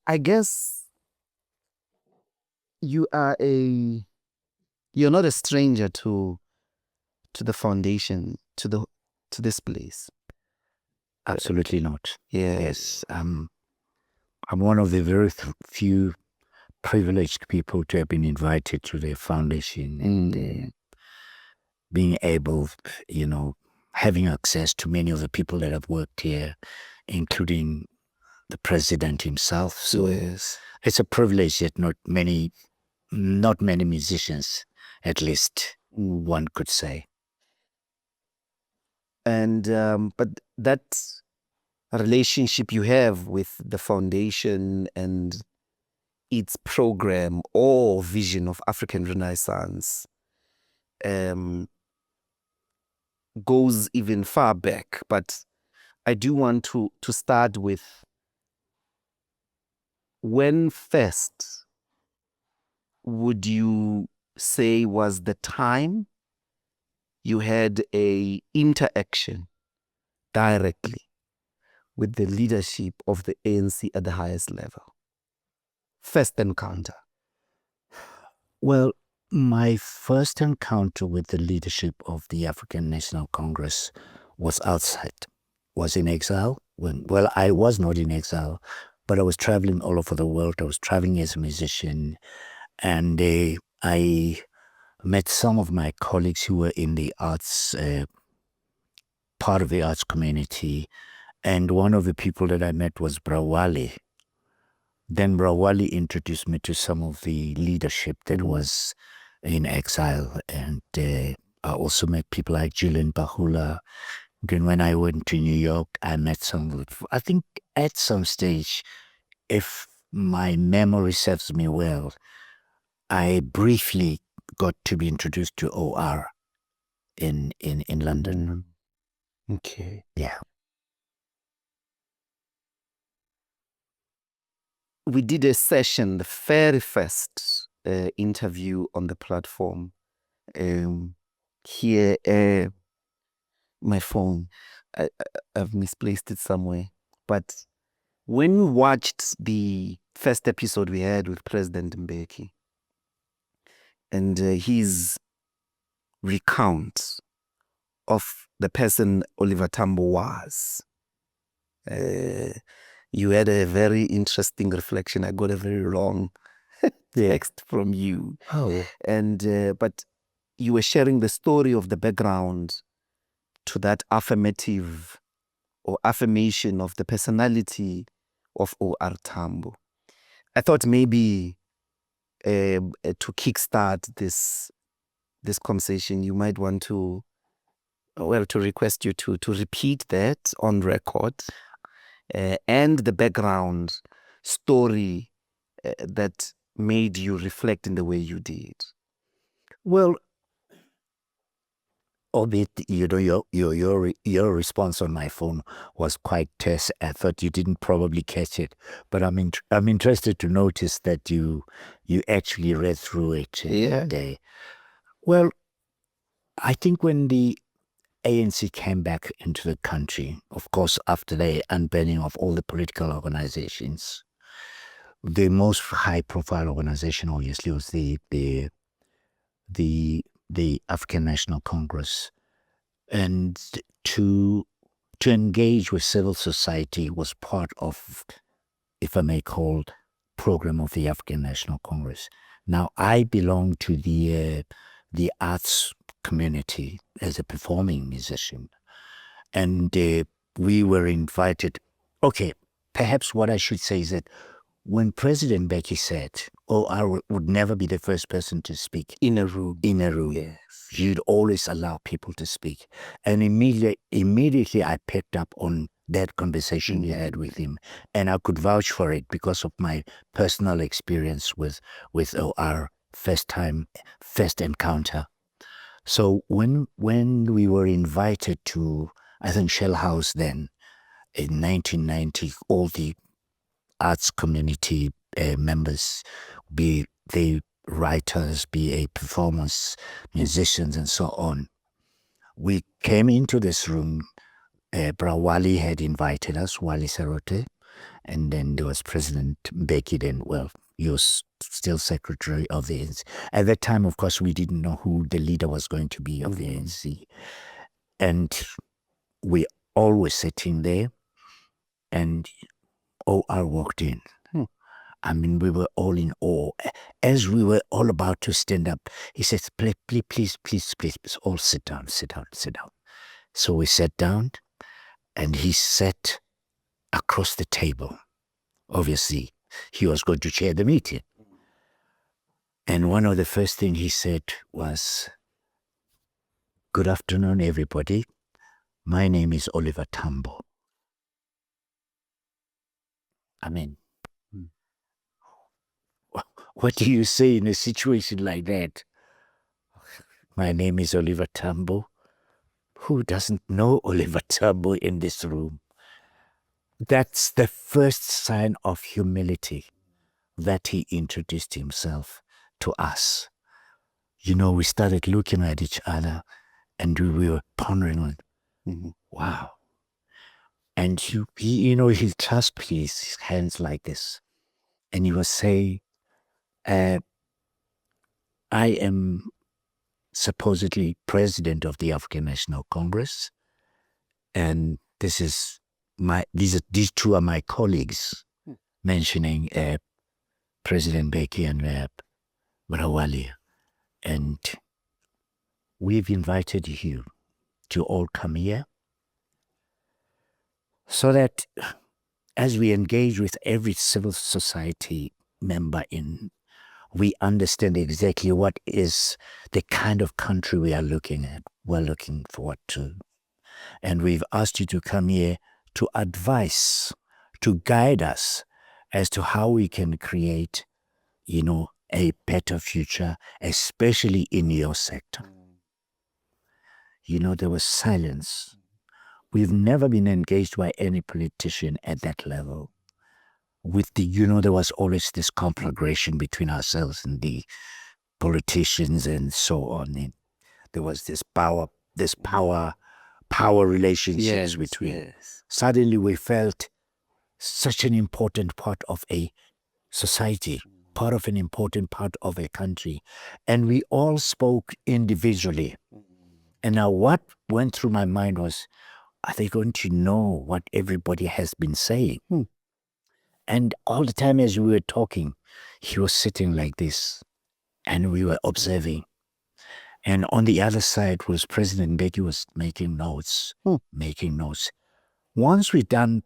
I guess you're not a stranger to the foundation, to this place. Absolutely not. Yeah. Yes. I'm one of the very few privileged people to have been invited to the foundation and being able, having access to many of the people that have worked here, including the president himself. So Yes. it's a privilege that not many musicians, at least one could say. And but that relationship you have with the foundation and its program or vision of African Renaissance goes even far back. But I do want to start with when first would you say was the time you had a interaction directly with the leadership of the ANC at the highest level? First encounter. Well, my first encounter with the leadership of the African National Congress was outside, was in exile. I was not in exile, but I was traveling all over the world. I was traveling as a musician, and I met some of my colleagues who were in the arts, part of the arts community, and one of the people that I met was Brawali. Then Brawali introduced me to some of the leadership that was in exile, and I also met people like Julian Bahula. Then when I went to New York, I met some, I think at some stage, if my memory serves me well, I briefly got to be introduced to OR in London. Okay. Yeah. We did a session, the very first interview on the platform. Here, my phone, I've misplaced it somewhere. But when we watched the first episode we had with President Mbeki and his recount of the person Oliver Tambo was, you had a very interesting reflection. I got a very long text from you. Oh. And but you were sharing the story of the background to that affirmative or affirmation of the personality of O.R. Tambo. I thought maybe to kickstart this conversation, you might want to request you to repeat that on record and the background story that made you reflect in the way you did. Well, albeit, your response on my phone was quite terse. I thought you didn't probably catch it, but I'm interested to notice that you actually read through it. Yeah. Well, I think when the ANC came back into the country, of course, after the unbanning of all the political organizations, the most high-profile organization, obviously, was the African National Congress, and to engage with civil society was part of, if I may call, program of the African National Congress. Now, I belong to the arts community as a performing musician, and we were invited. Okay, perhaps what I should say is that when President Mbeki said, I would never be the first person to speak in a room, yes, you'd always allow people to speak. And immediately I picked up on that conversation you had with him, and I could vouch for it because of my personal experience with OR, first encounter. So when we were invited to, I think, Shell House then, in 1990, all the arts community members, be they writers, be a performers, musicians, and so on, we came into this room. Bra Wali had invited us, Wali Sarote, And then there was President Mbeki then, well, he was still secretary of the ANC. At that time, of course, we didn't know who the leader was going to be of the ANC. And we all were sitting there, and OR walked in. I mean, we were all in awe. As we were all about to stand up, he said, please, all sit down. So we sat down, and he sat across the table. Obviously, he was going to chair the meeting. And one of the first things he said was, "Good afternoon, everybody. My name is Oliver Tambo." I mean, what do you say in a situation like that? My name is Oliver Tambo. Who doesn't know Oliver Tambo in this room? That's the first sign of humility, that he introduced himself to us. You know, we started looking at each other, and we were pondering on, wow. And he clasped his hands like this, and he was saying, I am supposedly president of the African National Congress, and these two are my colleagues, mentioning President Mbeki and Brawali, and we've invited you to all come here so that as we engage with every civil society member we understand exactly what is the kind of country we are looking at. We're looking forward to. And we've asked you to come here to advise, to guide us as to how we can create, a better future, especially in your sector. There was silence. We've never been engaged by any politician at that level. There was always this conflagration between ourselves and the politicians and so on. And there was this power relationships between. Yes. Suddenly we felt such an important part of a society, part of an important part of a country. And we all spoke individually. And now what went through my mind was, are they going to know what everybody has been saying? And all the time as we were talking, he was sitting like this, and we were observing. And on the other side was President Mbeki was making notes. Once we're done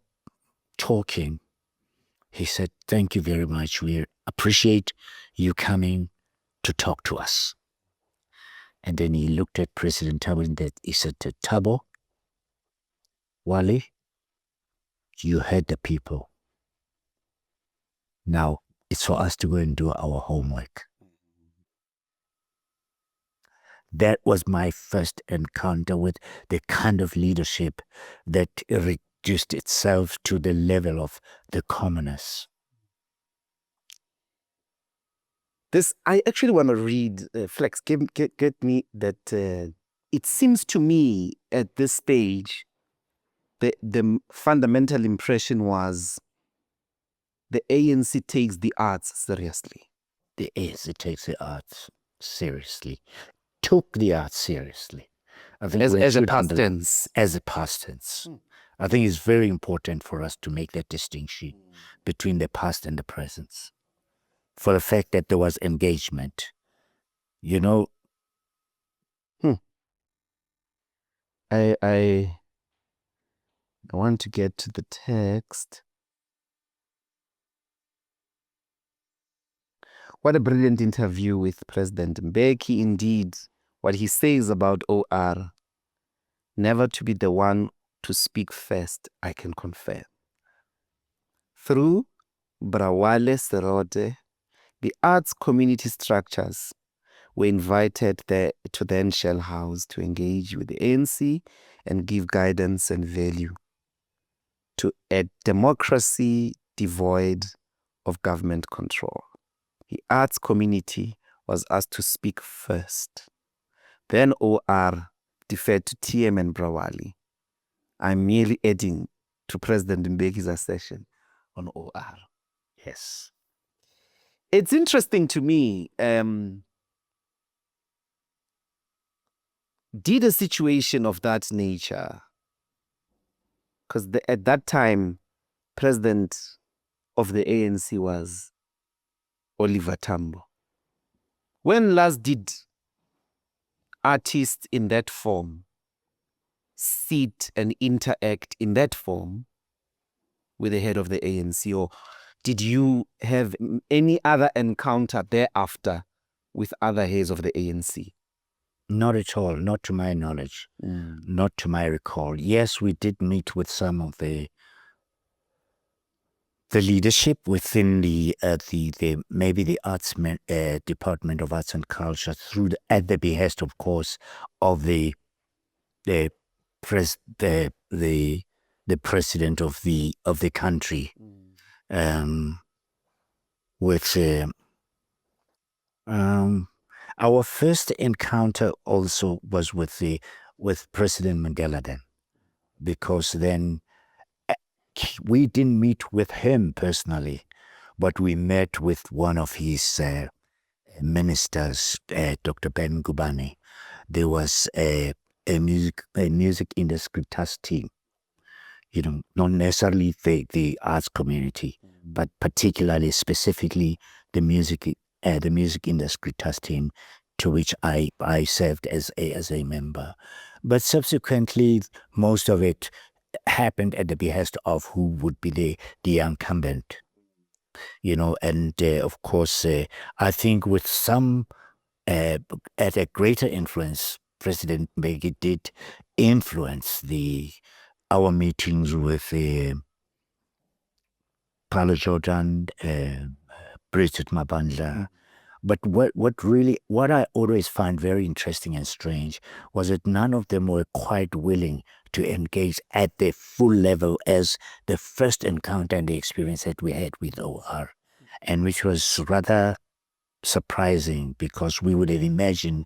talking, he said, "Thank you very much. We appreciate you coming to talk to us." And then he looked at President Thabo and he said, "Thabo, Wale, you heard the people. Now it's for us to go and do our homework." That was my first encounter with the kind of leadership that reduced itself to the level of the commoners. I actually want to read, Flex, get me that. It seems to me at this stage, the fundamental impression was the ANC takes the arts seriously. The ANC takes the arts seriously. Took the arts seriously. I think As a past tense. As a past tense. I think it's very important for us to make that distinction between the past and the present. For the fact that there was engagement. I want to get to the text. What a brilliant interview with President Mbeki. Indeed, what he says about OR, never to be the one to speak first, I can confirm. Through Brawale Serote, the arts community structures were invited to then Shell House to engage with the ANC and give guidance and value to a democracy devoid of government control. The arts community was asked to speak first. Then OR deferred to TM and Brawali. I'm merely adding to President Mbeki's assertion. on OR. Yes. It's interesting to me. Did a situation of that nature, because at that time, president of the ANC was Oliver Tambo. When last did artists in that form sit and interact in that form with the head of the ANC? Or did you have any other encounter thereafter with other heads of the ANC? Not at all, not to my knowledge, not to my recall. Yes, we did meet with some of the leadership within the maybe the arts Department of Arts and Culture at the behest, of course, of the president of the country, which our first encounter also was with President Mandela then, because then we didn't meet with him personally, but we met with one of his ministers, Dr. Ben Gubani. There was a music industry task team, not necessarily the arts community, but particularly, specifically, the music industry task team, to which I served as a member. But subsequently, most of it happened at the behest of who would be the incumbent, and of course, I think with some at a greater influence, President Mbeki did influence our meetings with Paulo Jordan, Bridget Mabandla. But what I always find very interesting and strange was that none of them were quite willing to engage at the full level as the first encounter and the experience that we had with OR, and which was rather surprising, because we would have imagined,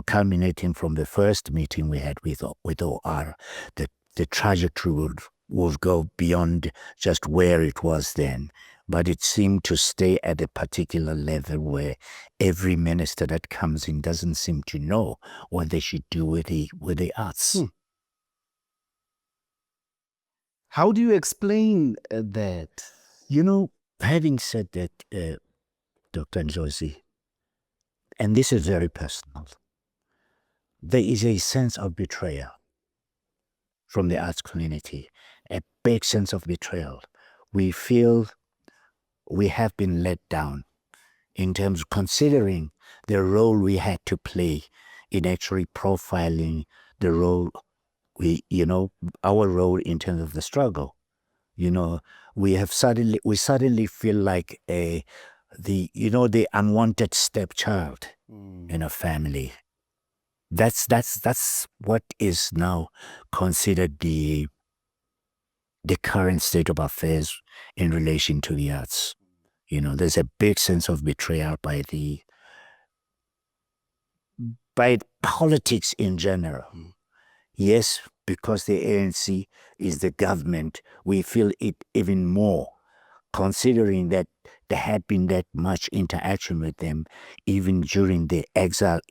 culminating from the first meeting we had with OR, the trajectory would go beyond just where it was then. But it seemed to stay at a particular level where every minister that comes in doesn't seem to know what they should do with the arts. How do you explain that? Having said that, Dr. Njosi, and this is very personal, there is a sense of betrayal from the arts community, a big sense of betrayal. We feel we have been let down in terms of considering the role we had to play in actually profiling the role our role in terms of the struggle. We suddenly feel like the unwanted stepchild in a family. That's what is now considered the current state of affairs in relation to the arts. There's a big sense of betrayal by politics in general. Yes, because the ANC is the government, we feel it even more, considering that there had been that much interaction with them even during the exile,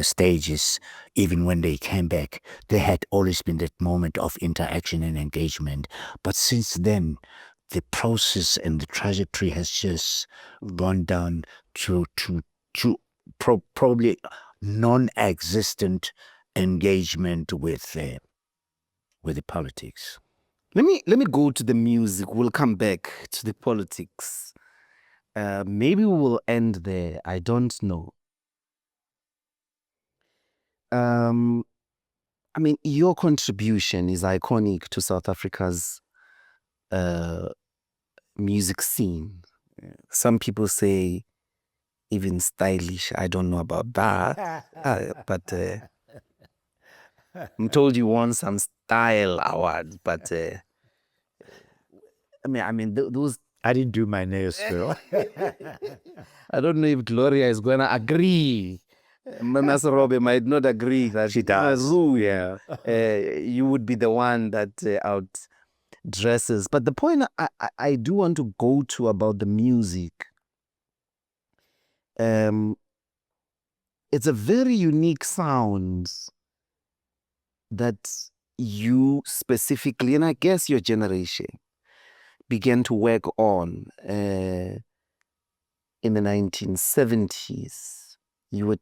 stages. Even when they came back, there had always been that moment of interaction and engagement. But since then, the process and the trajectory has just gone down to probably non-existent engagement with the politics. Let me go to the music. We'll come back to the politics. Maybe we will end there. I don't know. Your contribution is iconic to South Africa's music scene. Some people say even stylish. I don't know about that. But I'm told you won some style awards. But those. I didn't do my nails, Phil. I don't know if Gloria is going to agree. Mama Robe might not agree that she does. You would be the one that out. dresses. But the point I do want to go to about the music, it's a very unique sound that you specifically, and I guess your generation, began to work on in the 1970s. You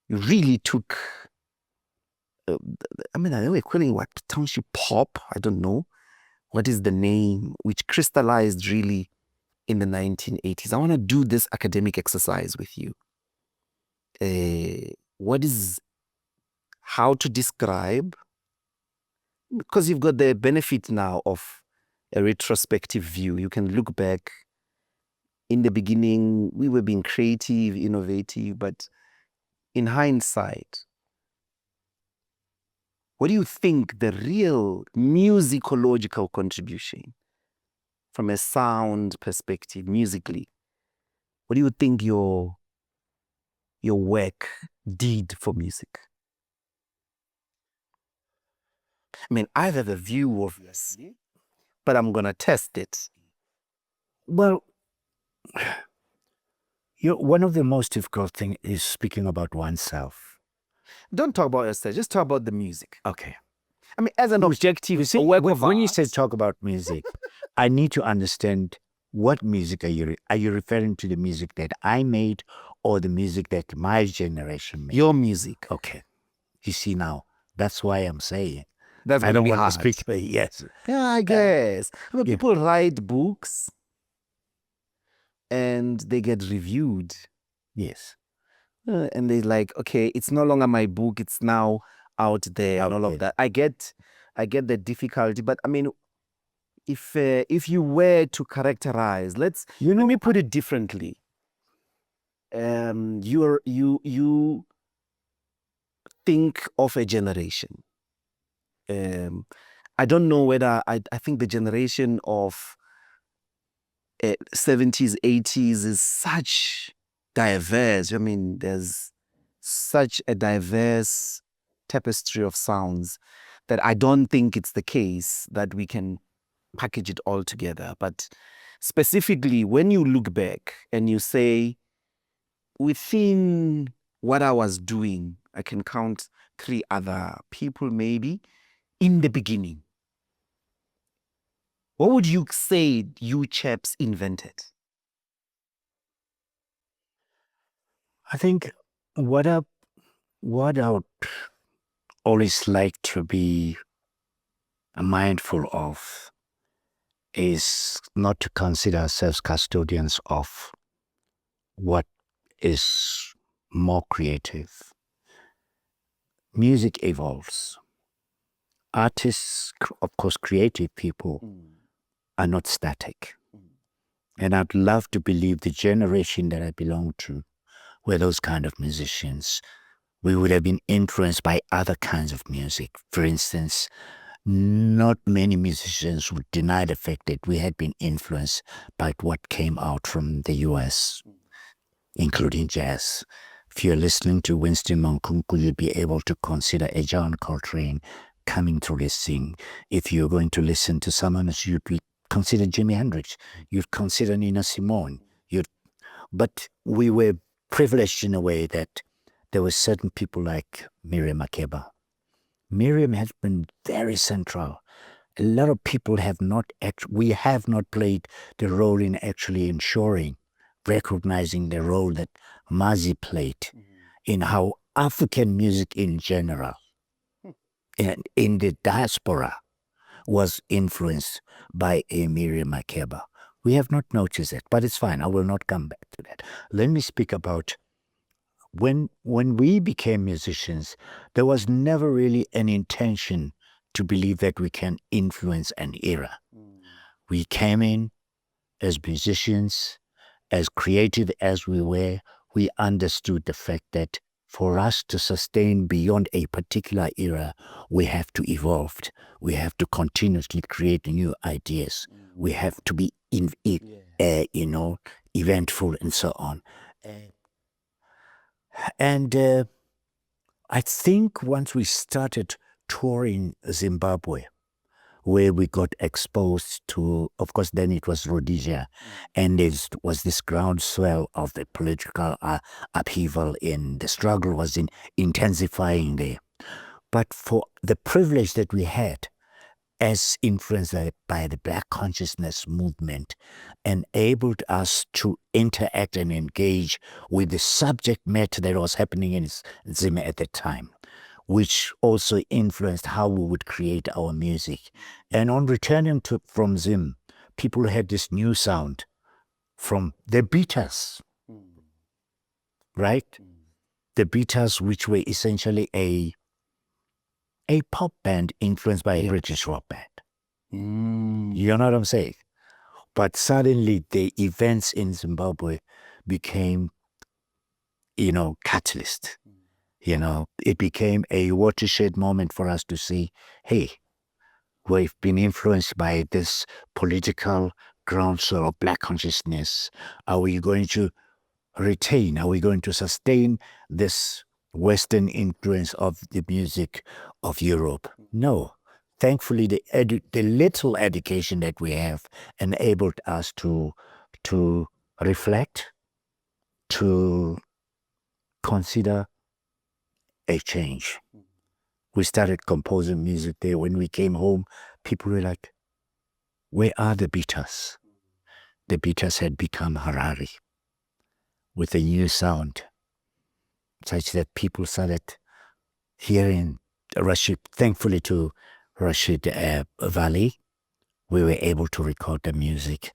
really took, I mean, they were calling what, township pop? I don't know. What is the name? Which crystallized really in the 1980s. I want to do this academic exercise with you. How to describe, because you've got the benefit now of a retrospective view. You can look back. In the beginning, we were being creative, innovative, but in hindsight, what do you think the real musicological contribution from a sound perspective, musically, what do you think your work did for music? I mean, I have a view of this, but I'm going to test it. Well, one of the most difficult things is speaking about oneself. Don't talk about yourself, just talk about the music. Okay. I mean, as an objective, you see, when you say talk about music, I need to understand what music are you referring to the music that I made or the music that my generation made? Your music. Okay. You see now, that's why I'm saying. That's I don't want to speak, but yes. Yeah, I guess. I mean, people write books and they get reviewed. Yes. And they're like, okay, it's no longer my book, it's now out there and all of that. I get the difficulty, but I mean, if you were to characterize, let me put it differently. You think of a generation. I don't know whether I think the generation of 70s, 80s is such diverse. I mean, there's such a diverse tapestry of sounds that I don't think it's the case that we can package it all together. But specifically, when you look back and you say, within what I was doing, I can count 3 other people maybe in the beginning. What would you say you chaps invented? I think what I would always like to be mindful of is not to consider ourselves custodians of what is more creative. Music evolves. Artists, of course, creative people, are not static. And I'd love to believe the generation that I belong to were those kind of musicians. We would have been influenced by other kinds of music. For instance, not many musicians would deny the fact that we had been influenced by what came out from the US, including jazz. If you're listening to Winston Mankunku, you'd be able to consider a John Coltrane coming through this thing. If you're going to listen to someone else, you'd consider Jimi Hendrix. You'd consider Nina Simone. But we were privileged in a way that there were certain people like Miriam Makeba. Miriam has been very central. A lot of people we have not played the role in actually ensuring, recognizing the role that Mazi played in how African music in general, and in the diaspora, was influenced by a Miriam Makeba. We have not noticed it, but it's fine. I will not come back to that. Let me speak about when we became musicians, there was never really an intention to believe that we can influence an era. We came in as musicians, as creative as we were, we understood the fact that for us to sustain beyond a particular era, we have to evolve. We have to continuously create new ideas. We have to be, eventful and so on. And I think once we started touring Zimbabwe, where we got exposed to, of course, then it was Rhodesia, and there was this groundswell of the political upheaval, and the struggle was intensifying there. But for the privilege that we had, as influenced by the Black consciousness movement, enabled us to interact and engage with the subject matter that was happening in Zim at the time, which also influenced how we would create our music. And on returning from Zim, people had this new sound from the Beaters, right? The Beaters, which were essentially a pop band influenced by a British rock band. You know what I'm saying? But suddenly the events in Zimbabwe became, catalyst. It became a watershed moment for us to see, hey, we've been influenced by this political groundswell of Black consciousness. Are we going to retain, are we going to sustain this Western influence of the music of Europe? No. Thankfully, the little education that we have enabled us to reflect, to consider a change. We started composing music there. When we came home, people were like, where are the Beaters? The Beaters had become Harari with a new sound, such that people started hearing Rashid. Thankfully to Rashid Valley, we were able to record the music,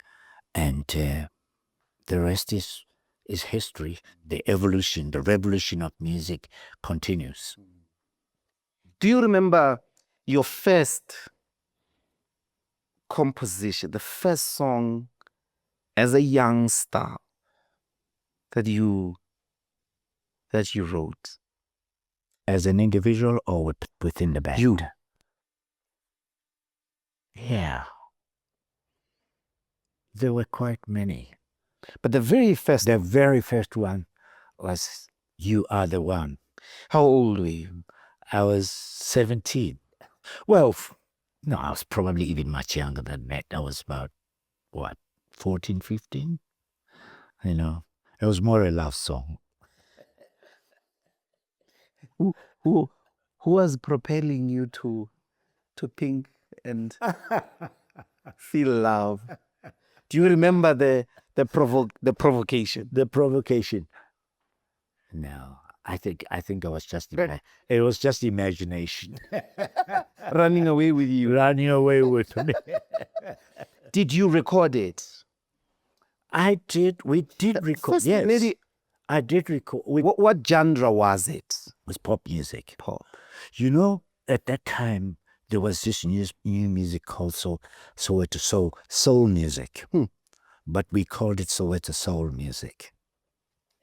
and the rest is history. The evolution, the revolution of music continues. Do you remember your first composition, the first song as a young star that you wrote? As an individual or within the band? You. Yeah. There were quite many. But the very first one was You Are the One. How old were you? I was 17. Well, no, I was probably even much younger than that. I was about, 14, 15? It was more a love song. Who was propelling you to think and feel love? Do you remember the provocation? The provocation. No, I think I was just it was just imagination. Running away with you. Running away with me. Did you record it? I did. We did record. First, yes, maybe, I did record. What genre was it? It was pop music. Pop. At that time, there was this new music called Soweto soul music. But we called it Soweto soul music.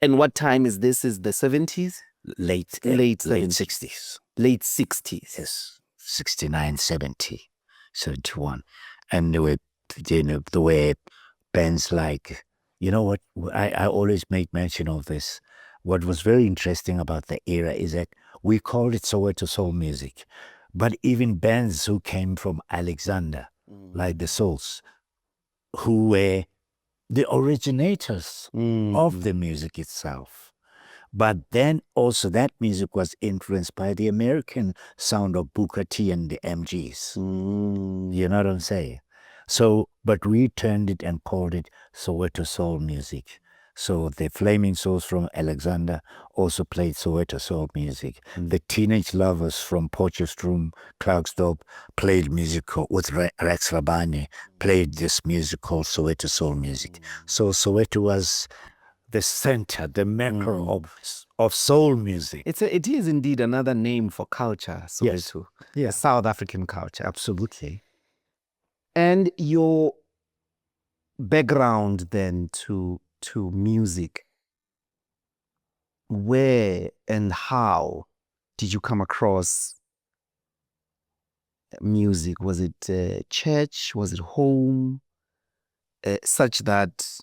And what time is this? Is the 70s? Late 60s. Late 60s. Yes, 69, 70, 71. And there were, the way bands like, what, I always make mention of this. What was very interesting about the era is that we called it Soweto soul music. But even bands who came from Alexander, like the Souls, who were the originators of the music itself. But then also that music was influenced by the American sound of Booker T and the MGs. You know what I'm saying? So, but we turned it and called it Soweto soul music. So the Flaming Souls from Alexander also played Soweto soul music. The Teenage Lovers from Potchefstroom, Klerksdorp played music with Rex Rabane, played this music called Soweto soul music. So Soweto was the center, the mecca of soul music. It is indeed another name for culture, Soweto. Yes. South African culture. Absolutely. And your background then to music, where and how did you come across music? Was it church? Was it home? Such that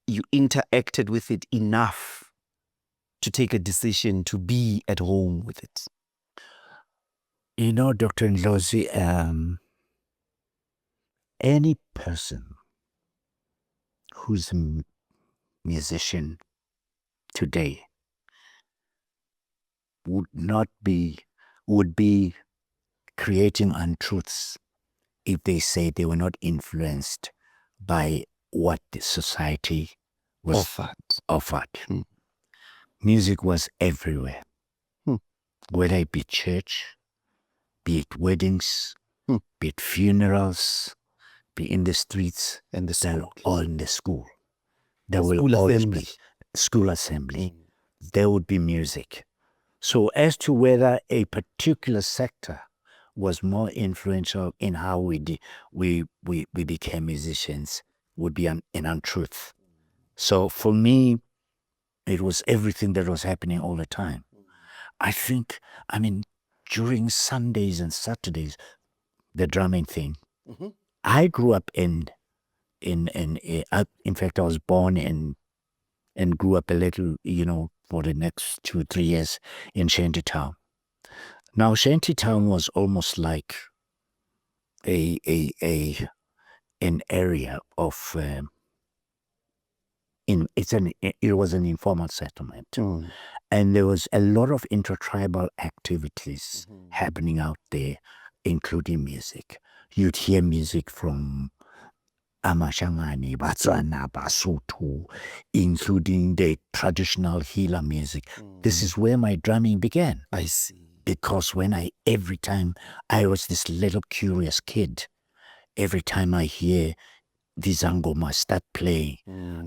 you interacted with it enough to take a decision to be at home with it? You know, Dr. Ndlozi, any person who's a musician today would be creating untruths if they say they were not influenced by what the society was offered. Music was everywhere, whether it be church, be it weddings, be it funerals, be in the streets, and the school. or in the school. There School will always assembly. be school assembly. There would be music. So as to whether a particular sector was more influential in how we became musicians would be an untruth. So for me, it was everything that was happening all the time. I mean, during Sundays and Saturdays, the drumming thing. I grew up in fact, I was born in and grew up a little, for the next 2-3 years in Shantytown. Now, Shantytown was almost like an area of it was an informal settlement, and there was a lot of intertribal activities happening out there, including music. You'd hear music from Amashangani, Batswana, Basotho, including the traditional healer music. This is where my drumming began. I see. Because every time I was this little curious kid, every time I hear the Zangoma start playing,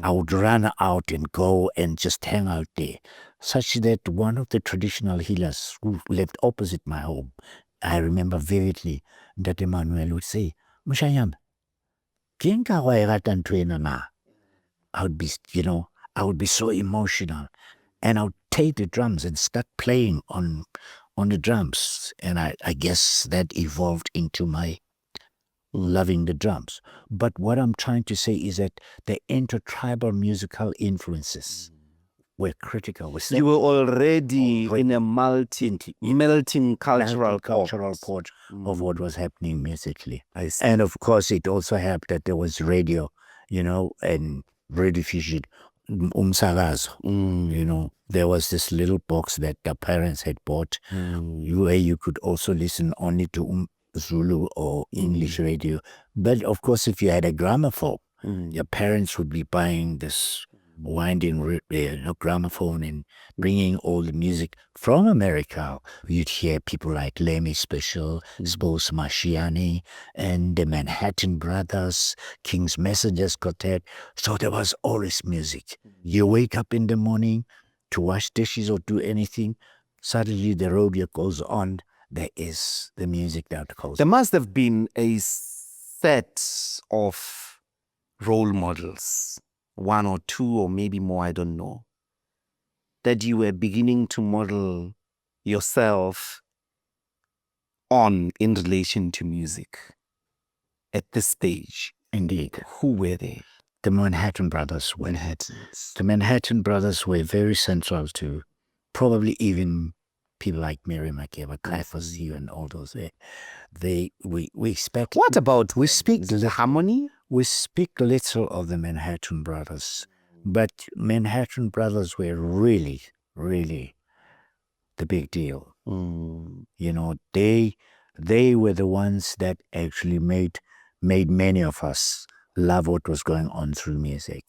I would run out and go and just hang out there. Such that one of the traditional healers who lived opposite my home, I remember vividly that Emmanuel would say, Mushayam, I would be so emotional, and I would take the drums and start playing on the drums, and I guess that evolved into my loving the drums. But what I'm trying to say is that the intertribal musical influences were critical. You were already in a melting cultural pot of what was happening musically. And of course, it also helped that there was radio, and radio fusion, umsakazo. There was this little box that the parents had bought, where you could also listen only to Zulu or English radio. But of course, if you had a gramophone, your parents would be buying this winding gramophone and bringing all the music from America. You'd hear people like Lemmy Special, Spose Mashiani, and the Manhattan Brothers, King's Messengers Quartet. So there was always music. You wake up in the morning to wash dishes or do anything, suddenly the radio goes on. There is the music that goes. There must have been a set of role models, one or two or maybe more, I don't know, that you were beginning to model yourself on in relation to music at this stage. Indeed. Who were they? The Manhattan Brothers were. The Manhattan Brothers were very central to probably even people like Miriam, Makeba, Caiaphas, and all those. We expect. What about we speak the harmony? We speak little of the Manhattan Brothers, but Manhattan Brothers were really, really the big deal. They were the ones that actually made many of us love what was going on through music.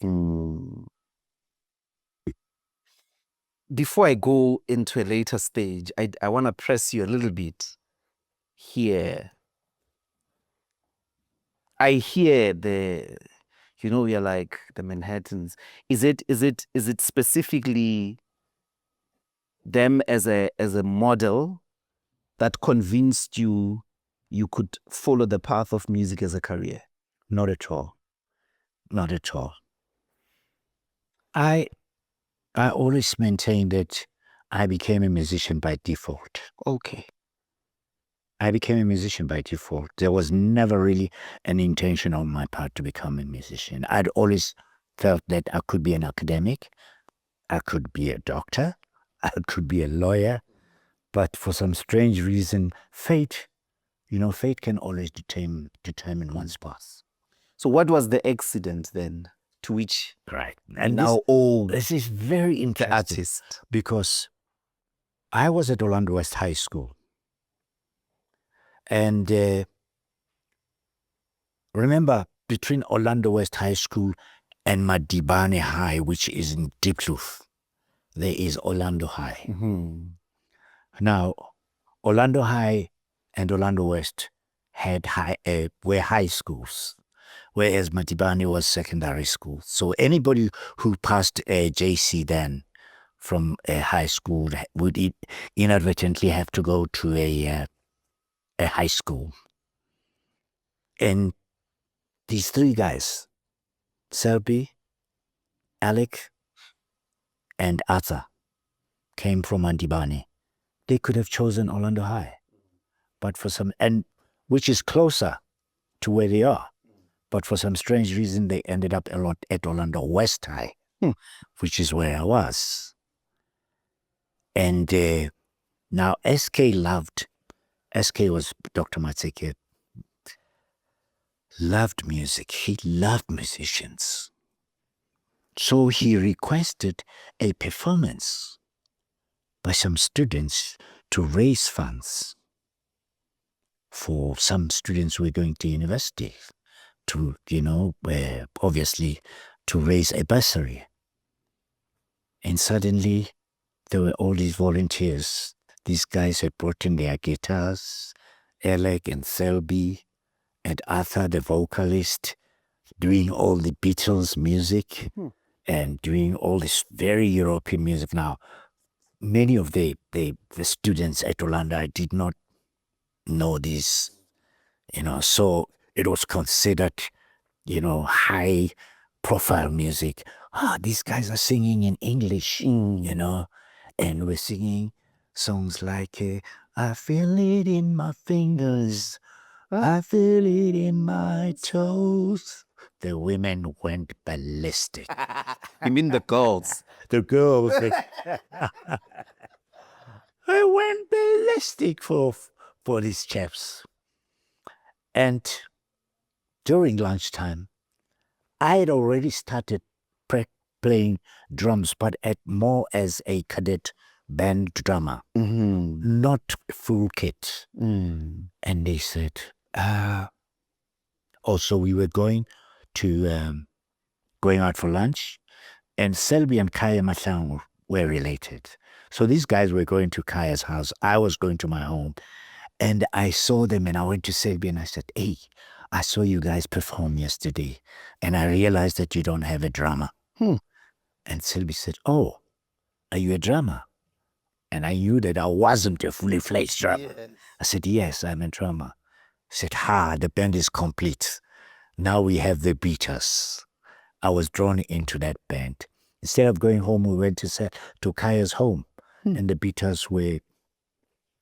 Before I go into a later stage, I want to press you a little bit here. I hear you're like the Manhattans. Is it specifically them as a model that convinced you could follow the path of music as a career? Not at all. Not at all. I always maintain that I became a musician by default. Okay. I became a musician by default. There was never really an intention on my part to become a musician. I'd always felt that I could be an academic, I could be a doctor, I could be a lawyer, But for some strange reason, fate can always determine one's path. So what was the accident then to which Right. and now all this is very the interesting artist? because I was at Orlando West High School. And remember, between Orlando West High School and Madibane High, which is in Diepkloof, there is Orlando High. Mm-hmm. Now, Orlando High and Orlando West were high schools, whereas Madibane was secondary school. So anybody who passed a JC then from a high school would inadvertently have to go to a high school. And these three guys, Selby, Alec, and Arthur, came from Madibane. They could have chosen Orlando High, but which is closer to where they are. But for some strange reason, they ended up at Orlando West High, which is where I was. And now SK was Dr. Matseke, loved music. He loved musicians. So he requested a performance by some students to raise funds for some students who were going to university to, obviously to raise a bursary. And suddenly there were all these volunteers. These guys had brought in their guitars, Alec and Selby and Arthur, the vocalist, doing all the Beatles music and doing all this very European music. Now, many of the students at Orlando did not know this, so it was considered, high profile music. These guys are singing in English, and we're singing songs like, I feel it in my fingers, I feel it in my toes. The women went ballistic. You mean the girls? The girls, I went ballistic for these chaps. And during lunchtime, I had already started playing drums, but more as a cadet band drummer, not full kit. And they said, also we were going out for lunch, and Selby and Kaya Matlang were related. So these guys were going to Kaya's house. I was going to my home. And I saw them, and I went to Selby and I said, hey, I saw you guys perform yesterday, and I realized that you don't have a drummer. And Selby said, oh, are you a drummer? And I knew that I wasn't a fully fledged drummer. Yes. I said, yes, I'm a drummer. He said, the band is complete. Now we have the Beaters. I was drawn into that band. Instead of going home, we went to Kaya's home, and the Beaters were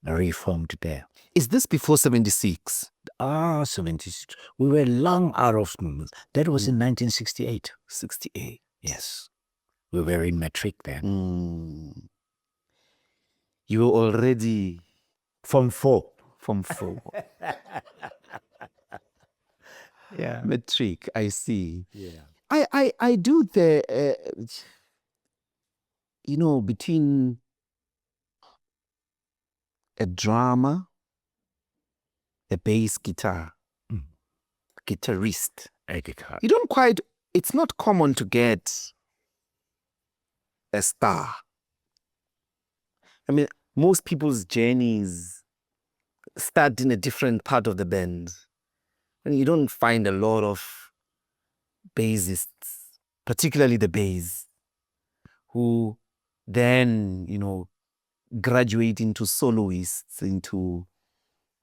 reformed there. Is this before 76? 76. We were long out of school. That was in 1968. 68. Yes. We were in matric then. You were already... Form 4. Form 4. Yeah. Matric, I see. Yeah. I do the, between a drummer, a bass guitar, guitarist. A guitar. You don't quite, it's not common to get a star. I mean, most people's journeys start in a different part of the band. And you don't find a lot of bassists, particularly the bass, who then, graduate into soloists, into,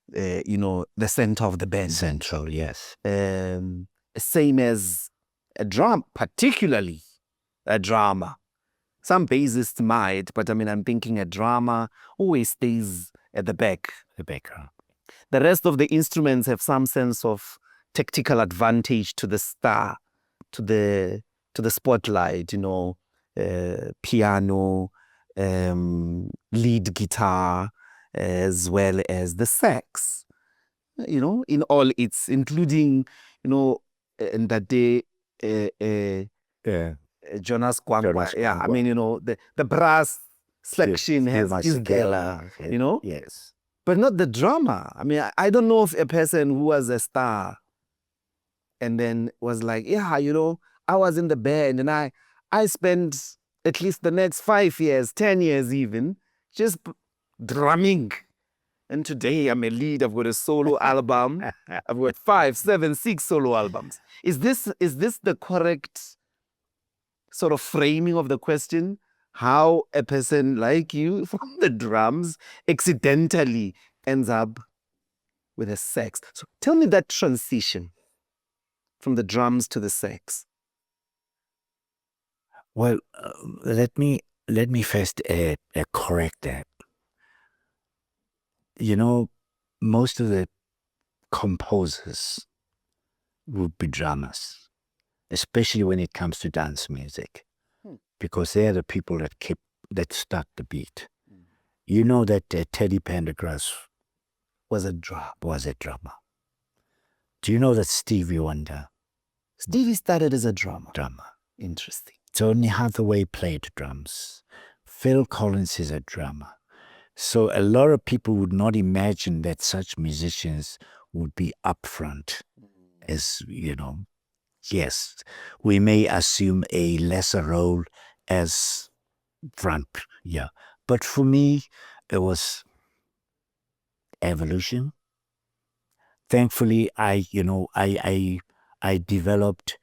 the center of the band. Central, yes. Same as a drum, particularly a drummer. Some bassists might, but I'm thinking a drummer always stays at the back. The background. The rest of the instruments have some sense of tactical advantage to the star, to the spotlight, piano, lead guitar, as well as the sax, in all its, including, Ntate, Jonas Kwangwa. Jonas Yeah, I Kwangwa. mean, the brass section Steve is there, Masekela, yes. but not the drummer. I mean, I don't know of a person who was a star and then was like, yeah, I was in the band and I spent at least the next 5 years, 10 years even, just drumming. And today I'm a lead. I've got a solo album. I've got 5, 7, 6 solo albums. Is this the correct sort of framing of the question? How a person like you from the drums accidentally ends up with a sax. So tell me that transition from the drums to the sax. Well, let me first correct that. Most of the composers would be drummers, especially when it comes to dance music, because they're the people that start the beat. You know that Teddy Pendergrass was a drummer. Do you know that Stevie Wonder? Stevie started as a drummer. Interesting. Johnny Hathaway played drums. Phil Collins is a drummer. So a lot of people would not imagine that such musicians would be up front. As yes, we may assume a lesser role as front, yeah. But for me, it was evolution. Thankfully, I developed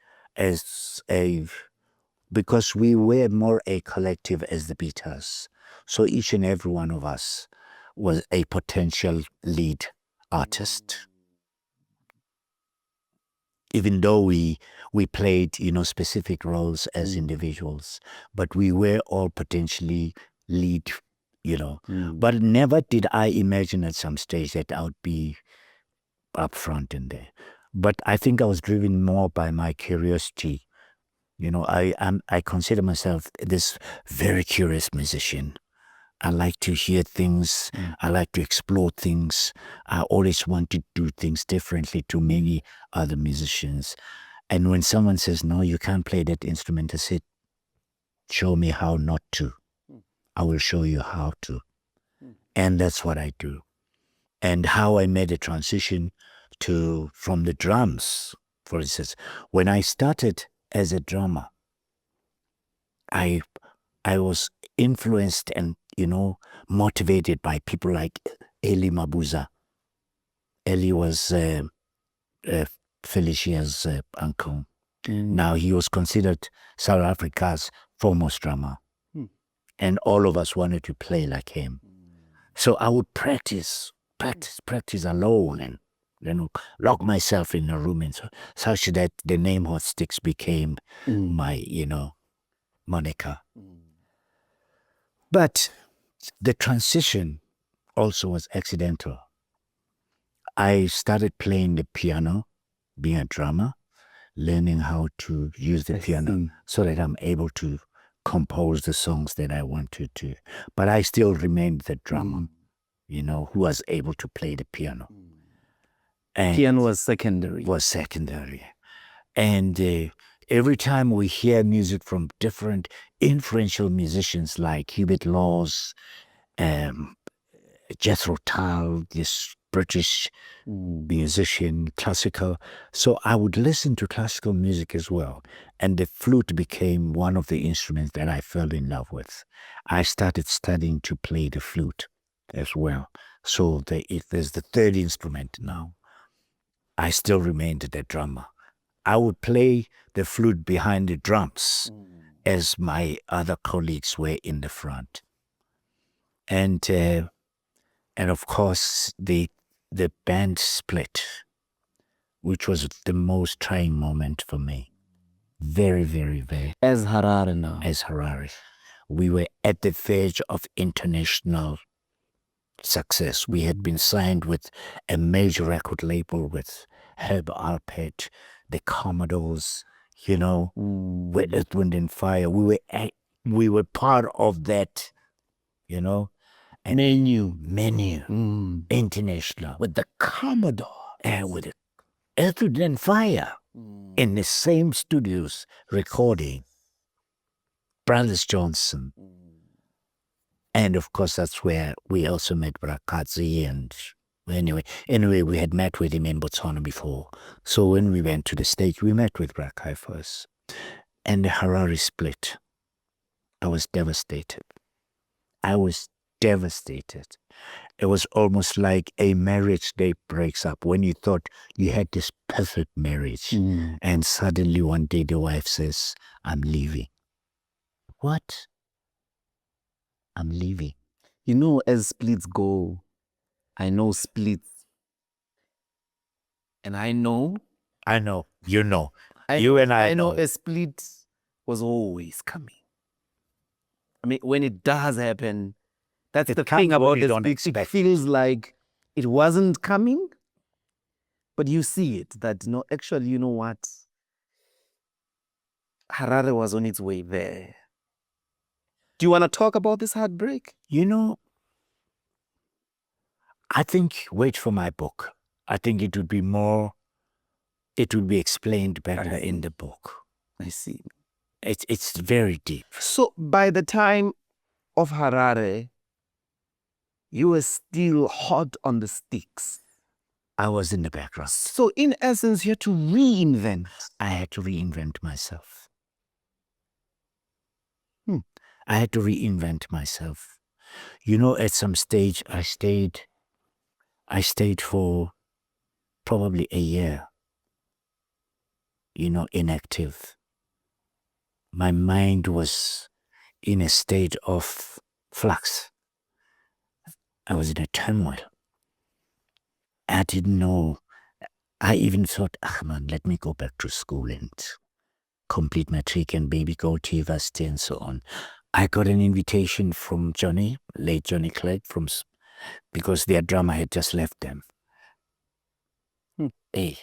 because we were more a collective as the Beatles. So each and every one of us was a potential lead artist. Even though we played, specific roles as individuals, but we were all potentially lead, But never did I imagine at some stage that I would be up front in there. But I think I was driven more by my curiosity. I consider myself this very curious musician. I like to hear things. I like to explore things. I always want to do things differently to many other musicians. And when someone says, no, you can't play that instrument, I said, show me how not to. I will show you how to. And that's what I do. And how I made a transition from the drums, for instance. When I started as a drummer, I was influenced and, motivated by people like Eli Mabuza. Eli was Felicia's uncle. Now he was considered South Africa's foremost drummer. And all of us wanted to play like him. So I would practice alone and, lock myself in a room and such that the name Hotstix became my, moniker. But the transition also was accidental. I started playing the piano, being a drummer, learning how to use the piano so that I'm able to compose the songs that I wanted to. But I still remained the drummer, who was able to play the piano. And piano was secondary. And every time we hear music from different influential musicians like Hubert Laws, Jethro Tull, this British musician, classical. So I would listen to classical music as well. And the flute became one of the instruments that I fell in love with. I started studying to play the flute as well. So there's the third instrument now. I still remained the drummer. I would play the flute behind the drums as my other colleagues were in the front. And of course, the band split, which was the most trying moment for me. Very, very, very. As Harari now. As Harari. We were at the verge of international success. We had been signed with a major record label with Herb Alpert, the Commodores, with Earth, Wind and Fire. We were part of that, Menu. International, with the Commodore, and with the Earth, Wind and Fire in the same studios recording Brothers Johnson. And of course, that's where we also met Brakadzi. And anyway, we had met with him in Botswana before. So when we went to the stage, we met with Brakai first. And the Harari split. I was devastated. It was almost like a marriage that breaks up when you thought you had this perfect marriage. And suddenly one day the wife says, I'm leaving. What? I'm leaving. You know, as splits go, I know splits. And I know. You know. I know a split was always coming. I mean, when it does happen, that's the thing about this big. It feels like it wasn't coming, but you see it. That no, actually, you know what? Harare was on its way there. Do you want to talk about this heartbreak? You know, I think wait for my book. I think it would be explained better in the book. I see. It's very deep. So by the time of Harare, you were still hot on the sticks. I was in the background. So in essence, you had to reinvent. I had to reinvent myself. I had to reinvent myself. You know, at some stage, I stayed for probably a year, inactive. My mind was in a state of flux. I was in a turmoil. I didn't know. I even thought, man, let me go back to school and complete matric and maybe go to university and so on. I got an invitation from Johnny, late Johnny Clegg, because their drummer had just left them. Hey,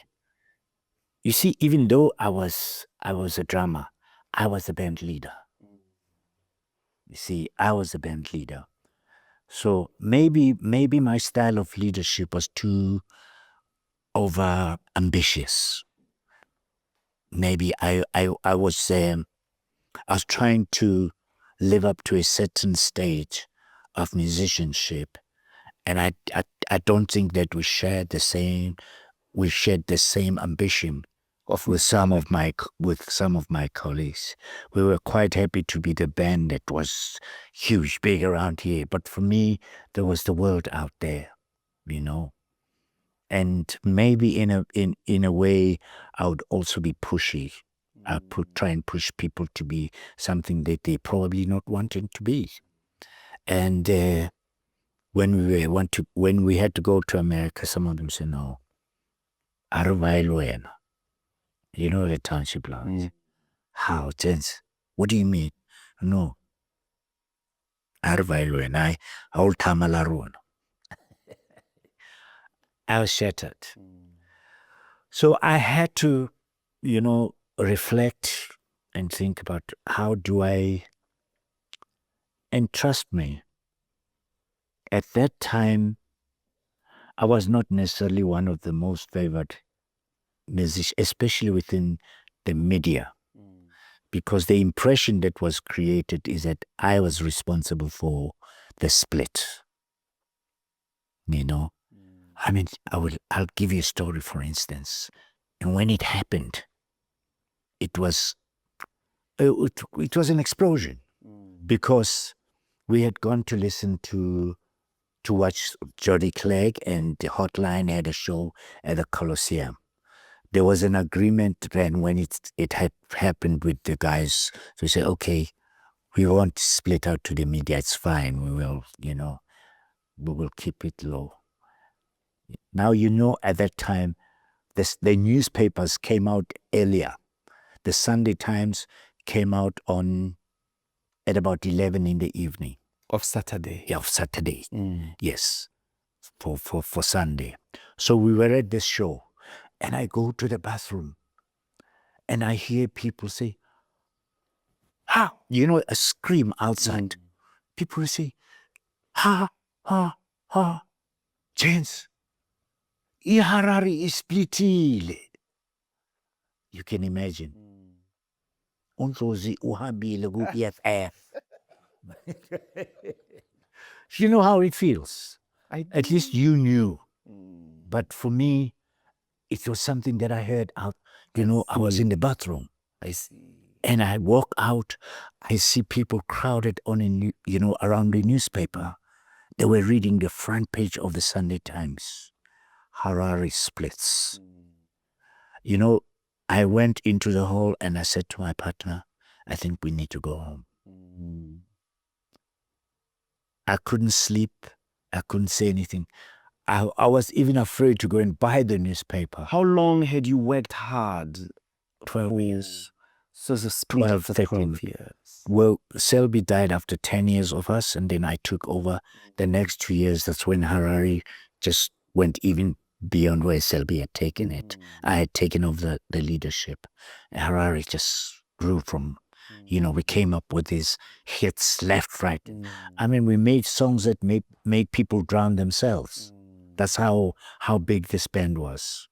you see, even though I was a drummer, I was a band leader. You see, I was a band leader. So maybe my style of leadership was too over ambitious. Maybe I was trying to live up to a certain stage of musicianship, and I don't think that we shared the same ambition with some of my colleagues. We were quite happy to be the band that was huge, big around here. But for me, there was the world out there, And maybe in a way, I would also be pushy. I would try and push people to be something that they probably not wanting to be. And when we had to go to America, some of them said, no, Arvailwena. You know the township language. How, gents? What do you mean? No. Arvailwena, I will tamalarun. I was shattered. So I had to, reflect and think about how do I, and trust me, at that time, I was not necessarily one of the most favored musicians, especially within the media, because the impression that was created is that I was responsible for the split. I mean, I'll give you a story, for instance. And when it happened, it was an explosion, because we had gone to listen to watch Johnny Clegg, and the Hotline had a show at the Colosseum. There was an agreement then when it had happened with the guys to say, okay, we won't split out to the media. It's fine. We will, we will keep it low. Now, at that time, the newspapers came out earlier. The Sunday Times came out at about 11 in the evening. Of Saturday. Yeah, of Saturday. Yes, for Sunday. So we were at this show, and I go to the bathroom, and I hear people say, ha! A scream outside. People say, ha! Gents, Harari isplitile. You can imagine. Untrozi uhambile ku-EFF. You know how it feels. At least you knew. But for me, it was something that I heard out. I was in the bathroom. I see. And I walk out, I see people crowded on around the newspaper. They were reading the front page of the Sunday Times. Harari splits. I went into the hall and I said to my partner, I think we need to go home. I couldn't sleep. I couldn't say anything. I was even afraid to go and buy the newspaper. How long had you worked hard? 12 years. So it's a split 12, of 13 years. Well, Selby died after 10 years of us, and then I took over the next 2 years. That's when Harari just went even beyond where Selby had taken it. I had taken over the leadership. Harari just grew from, we came up with these hits left, right. I mean, we made songs that made people drown themselves. That's how big this band was,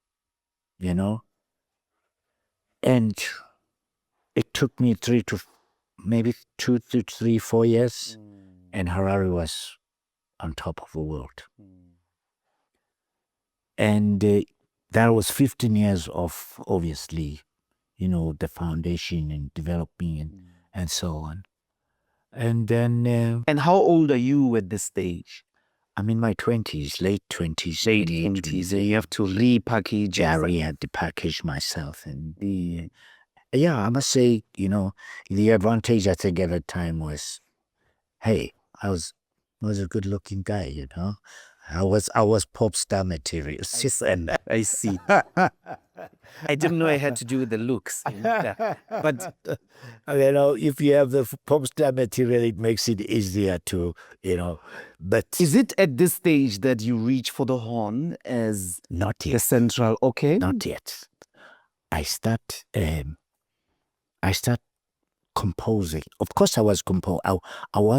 And it took me 2 to 3, 4 years, and Harari was on top of the world. And that was 15 years of, obviously, the foundation and developing and so on. And then... and how old are you at this stage? I'm in my 20s, late 20s. Late 20s, and you have to repackage. Jerry had to package myself. And yeah, I must say, the advantage I think at the time was, hey, I was a good-looking guy, I was pop star material. I see. I didn't know I had to do with the looks. But if you have the pop star material, it makes it easier to, But is it at this stage that you reach for the horn as not yet. The central? Okay, Not yet. I start composing. Of course, I was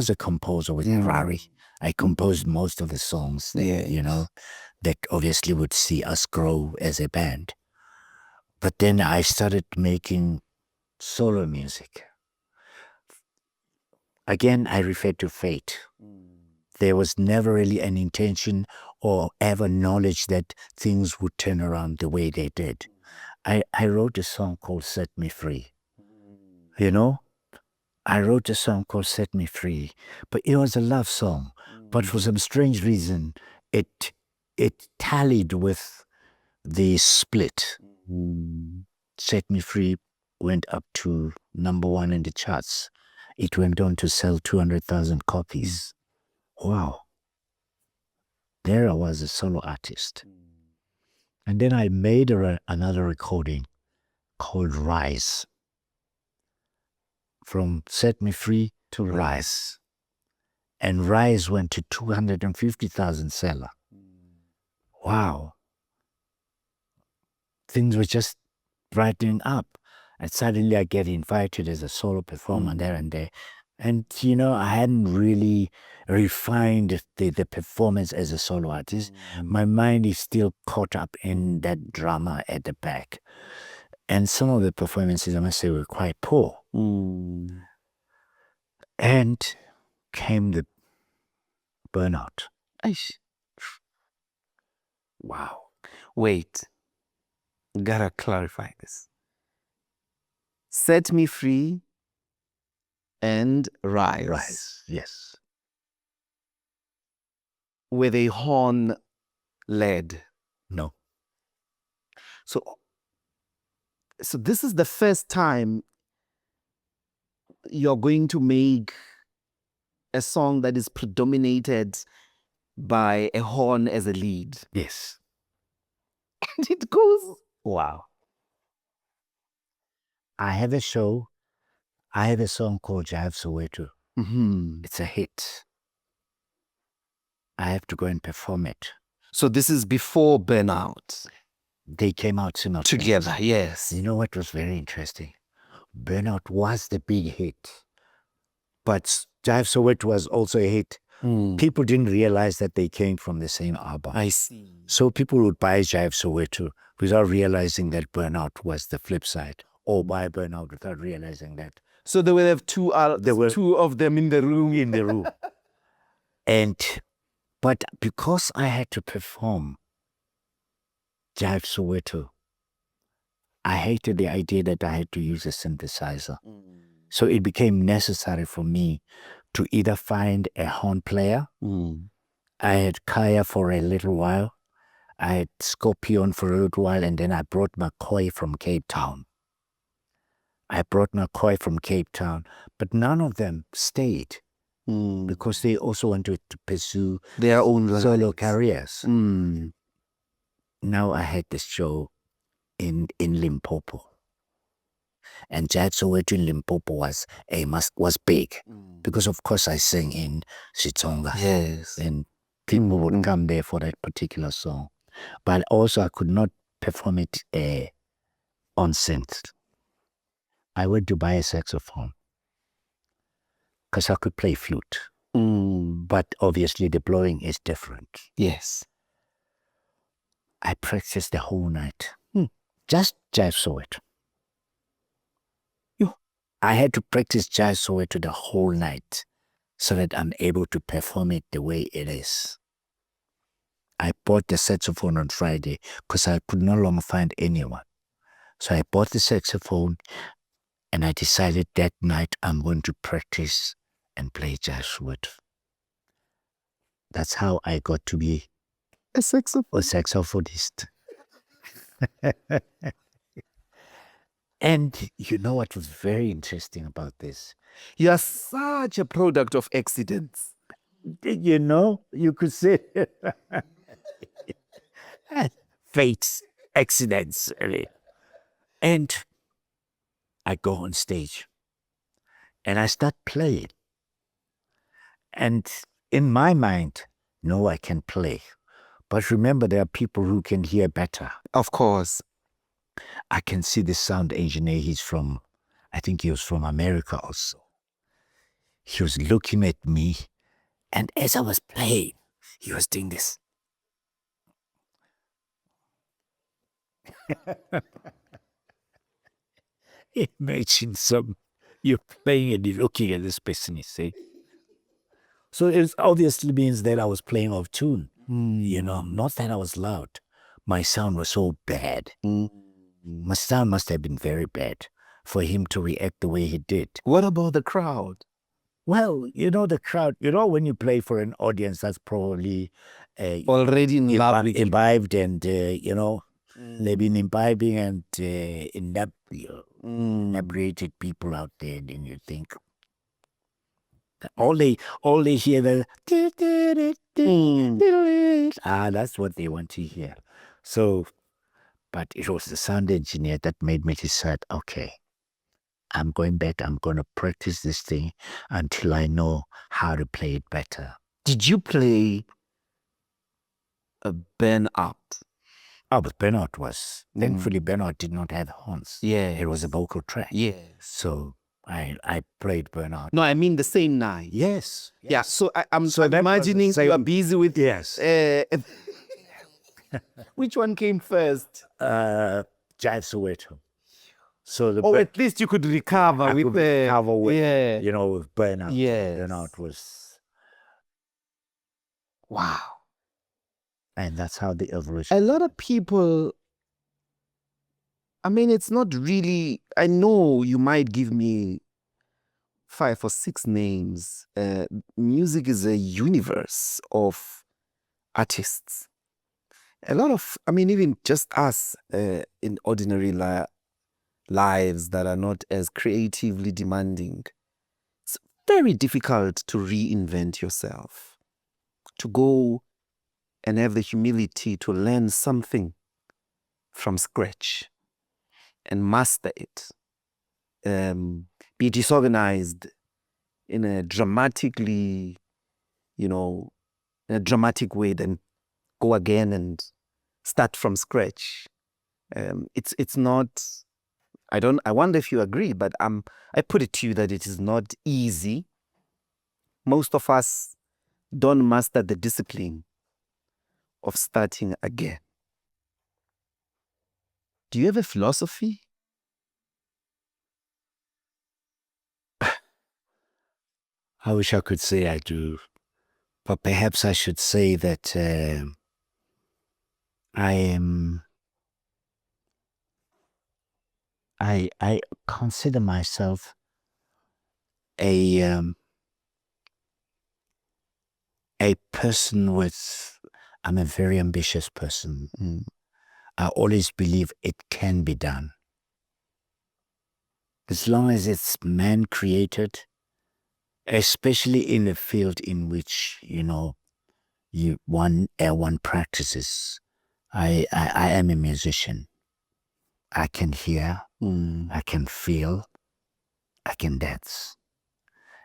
a composer with Harari. I composed most of the songs that, that obviously would see us grow as a band. But then I started making solo music. Again, I refer to fate. There was never really an intention or ever knowledge that things would turn around the way they did. I wrote a song called Set Me Free. I wrote a song called Set Me Free, but it was a love song. But for some strange reason, it tallied with the split. Set Me Free went up to #1 in the charts. It went on to sell 200,000 copies. Wow. There I was a solo artist. And then I made another recording called Rise. From Set Me Free to Rise. And Rise went to 250,000 seller. Wow. Things were just brightening up. And suddenly I get invited as a solo performer there and there. And, I hadn't really refined the performance as a solo artist. My mind is still caught up in that drama at the back. And some of the performances, I must say, were quite poor. And came the Burnout. Wow. Wait. Gotta clarify this. Set Me Free and Rise. Rise, yes. Were they horn led? No. So this is the first time you're going to make a song that is predominated by a horn as a lead. Yes. And it goes, wow. I have a show. I have a song called Jive Soweto. It's a hit. I have to go and perform it. So this is before Burnout. They came out simultaneously. Together, yes. You know what was very interesting? Burnout was the big hit. But Jive Soweto was also a hit. People didn't realize that they came from the same album. I see. So people would buy Jive Soweto without realizing that Burnout was the flip side, or buy Burnout without realizing that. So they will have two were two of them in the room. in the room. But because I had to perform Jive Soweto, I hated the idea that I had to use a synthesizer. So it became necessary for me to either find a horn player. I had Kaya for a little while. I had Scorpion for a little while, and then I brought McCoy from Cape Town. But none of them stayed because they also wanted to pursue their own solo careers. Mm. Now I had this show in Limpopo. And Jive Soweto in Limpopo was big because, of course, I sing in Xitsonga. Yes. And people would come there for that particular song. But also I could not perform it on synth. I went to buy a saxophone because I could play flute. But obviously the blowing is different. Yes. I practiced the whole night. Just Jive Soweto. I had to practice Jive Soweto the whole night so that I'm able to perform it the way it is. I bought the saxophone on Friday because I could no longer find anyone. So I bought the saxophone and I decided that night I'm going to practice and play Jive Soweto. That's how I got to be a saxophonist. And you know what was very interesting about this? You are such a product of accidents. You know, you could say fates, accidents. And I go on stage and I start playing. And in my mind, no, I can play. But remember, there are people who can hear better. Of course. I can see the sound engineer. I think he was from America also. He was looking at me, and as I was playing, he was doing this. Imagine you're playing and you're looking at this person, you see. So it obviously means that I was playing off tune, you know, not that I was loud. My sound was so bad. My sound must have been very bad for him to react the way he did. What about the crowd? Well, you know, the crowd, you know, when you play for an audience that's probably already imbibed and, you know, they've been imbibing and inebriated people out there, and you think, all they hear the that's what they want to hear. So, but it was the sound engineer that made me decide, okay, I'm going back, I'm going to practice this thing until I know how to play it better. Did you play a Burnout? Oh, but Burnout was, thankfully Burnout did not have horns. Yeah. It was a vocal track. Yes. So I played Burnout. No, I mean the same night. Yes. Yeah, so I'm So imagining you are busy with... Yes. Which one came first? Jive Soweto. So at least you could recover with yeah, you know, with Burnout. Yes. Burnout was... Wow. And that's how the evolution... A lot of people... I mean, it's not really... I know you might give me 5 or 6 names. Music is a universe of artists. A lot of... I mean, even just us in ordinary lives that are not as creatively demanding. It's very difficult to reinvent yourself. To go and have the humility to learn something from scratch and master it. Be disorganized in a dramatically, in a dramatic way, then go again and start from scratch. It's not, I wonder if you agree, but I put it to you that it is not easy. Most of us don't master the discipline of starting again. Do you have a philosophy? I wish I could say I do, but perhaps I should say that I consider myself a person with. I'm a very ambitious person. I always believe it can be done, as long as it's man created. Especially in a field in which one practices. I am a musician. I can hear, I can feel, I can dance,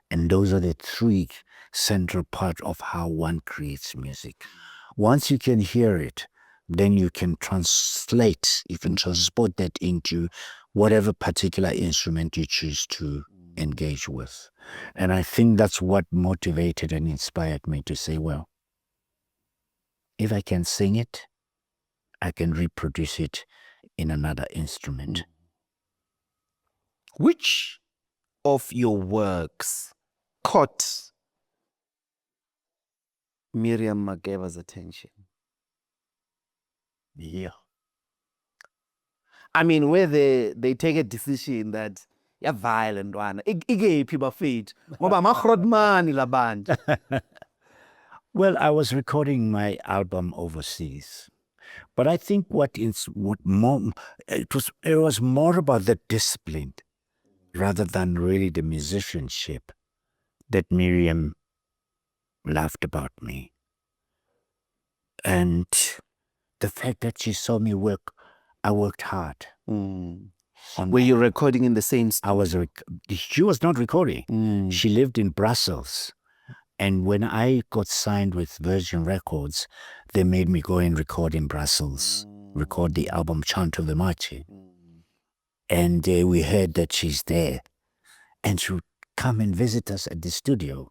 and those are the three central parts of how one creates music. Once you can hear it, then you can transport that into whatever particular instrument you choose to engage with. And I think that's what motivated and inspired me to say, well, if I can sing it, I can reproduce it in another instrument. Which of your works caught Miriam Makeba's attention? Yeah. I mean, where they take a decision that you're violent one. Igephi bafethu ngoba makhrodmani labantu. Well, I was recording my album overseas, but I think it was more about the discipline rather than really the musicianship that Miriam loved about me, and the fact that she saw me work. I worked hard. Were you recording in the same studio? She was not recording. She lived in Brussels. And when I got signed with Virgin Records, they made me go and record in Brussels, record the album Chant of the Machi. And we heard that she's there. And she would come and visit us at the studio.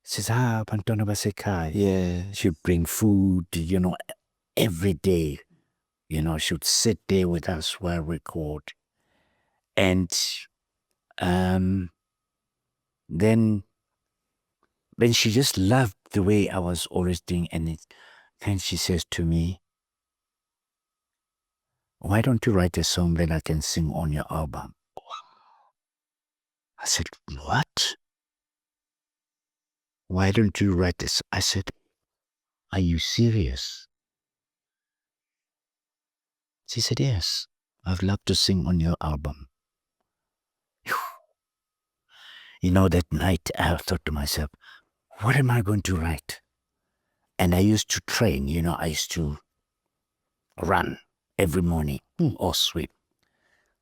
She says, Pantona Basekai. Yeah. She'd bring food, every day. She would sit there with us while we record. And then she just loved the way I was always doing. And then she says to me, why don't you write a song that I can sing on your album? I said, what? Why don't you write this? I said, are you serious? She said, yes, I'd love to sing on your album. That night I thought to myself, what am I going to write? And I used to train, I used to run every morning or swim.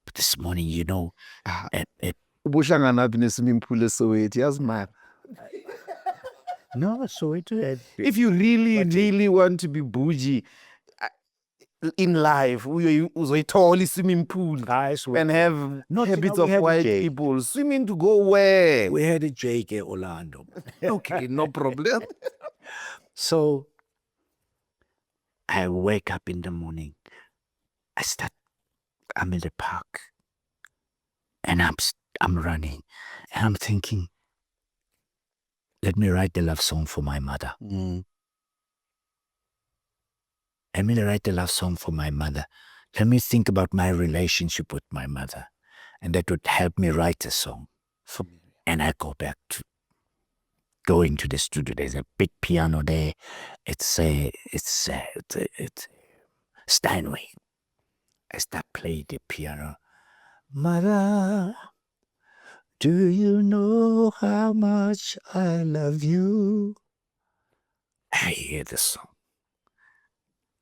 But this morning, Ubuhlangana phi ne-swimming pool eSoweto, yazi mara. No, Soweto. If you really want to be bougie in life, uzoyithola i-swimming pool and have habits of white people. Swimming to go where? We had a Jake at Orlando. Okay, no problem. So I wake up in the morning. I'm in the park and I'm running and I'm thinking, let me write the love song for my mother. Let me write the love song for my mother. Let me think about my relationship with my mother. And that would help me write a song. And I go into the studio. There's a big piano there. It's Steinway. I start playing the piano. Mother, do you know how much I love you? I hear the song.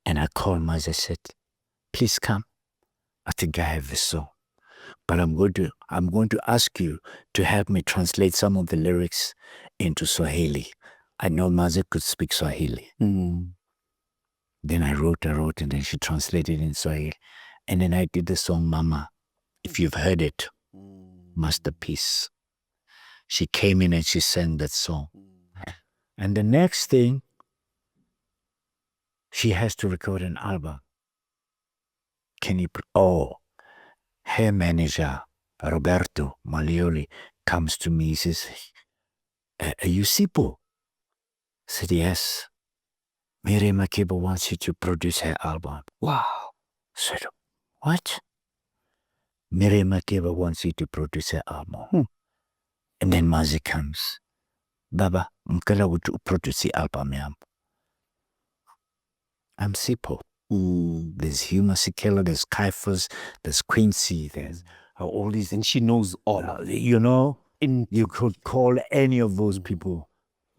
And I called Maz. I said, please come. I think I have the song. But I'm going to ask you to help me translate some of the lyrics into Swahili. I know Maz could speak Swahili. Then I wrote, and then she translated in Swahili. And then I did the song Mama. If you've heard it, masterpiece. She came in and she sang that song. And the next thing, she has to record an album. Her manager, Roberto Malioli, comes to me, he says, are you Sipho? I said, yes. Miriam Makeba wants you to produce her album. Wow. I said, what? Miriam Makeba wants you to produce her album. And then Mazi comes. Baba, ngicela ukuthi uproduce i-album yami. I'm Sipho. There's Hugh Masekela, there's Caiaphas, there's Quincy, there's all these. And she knows all. You know, you could call any of those people.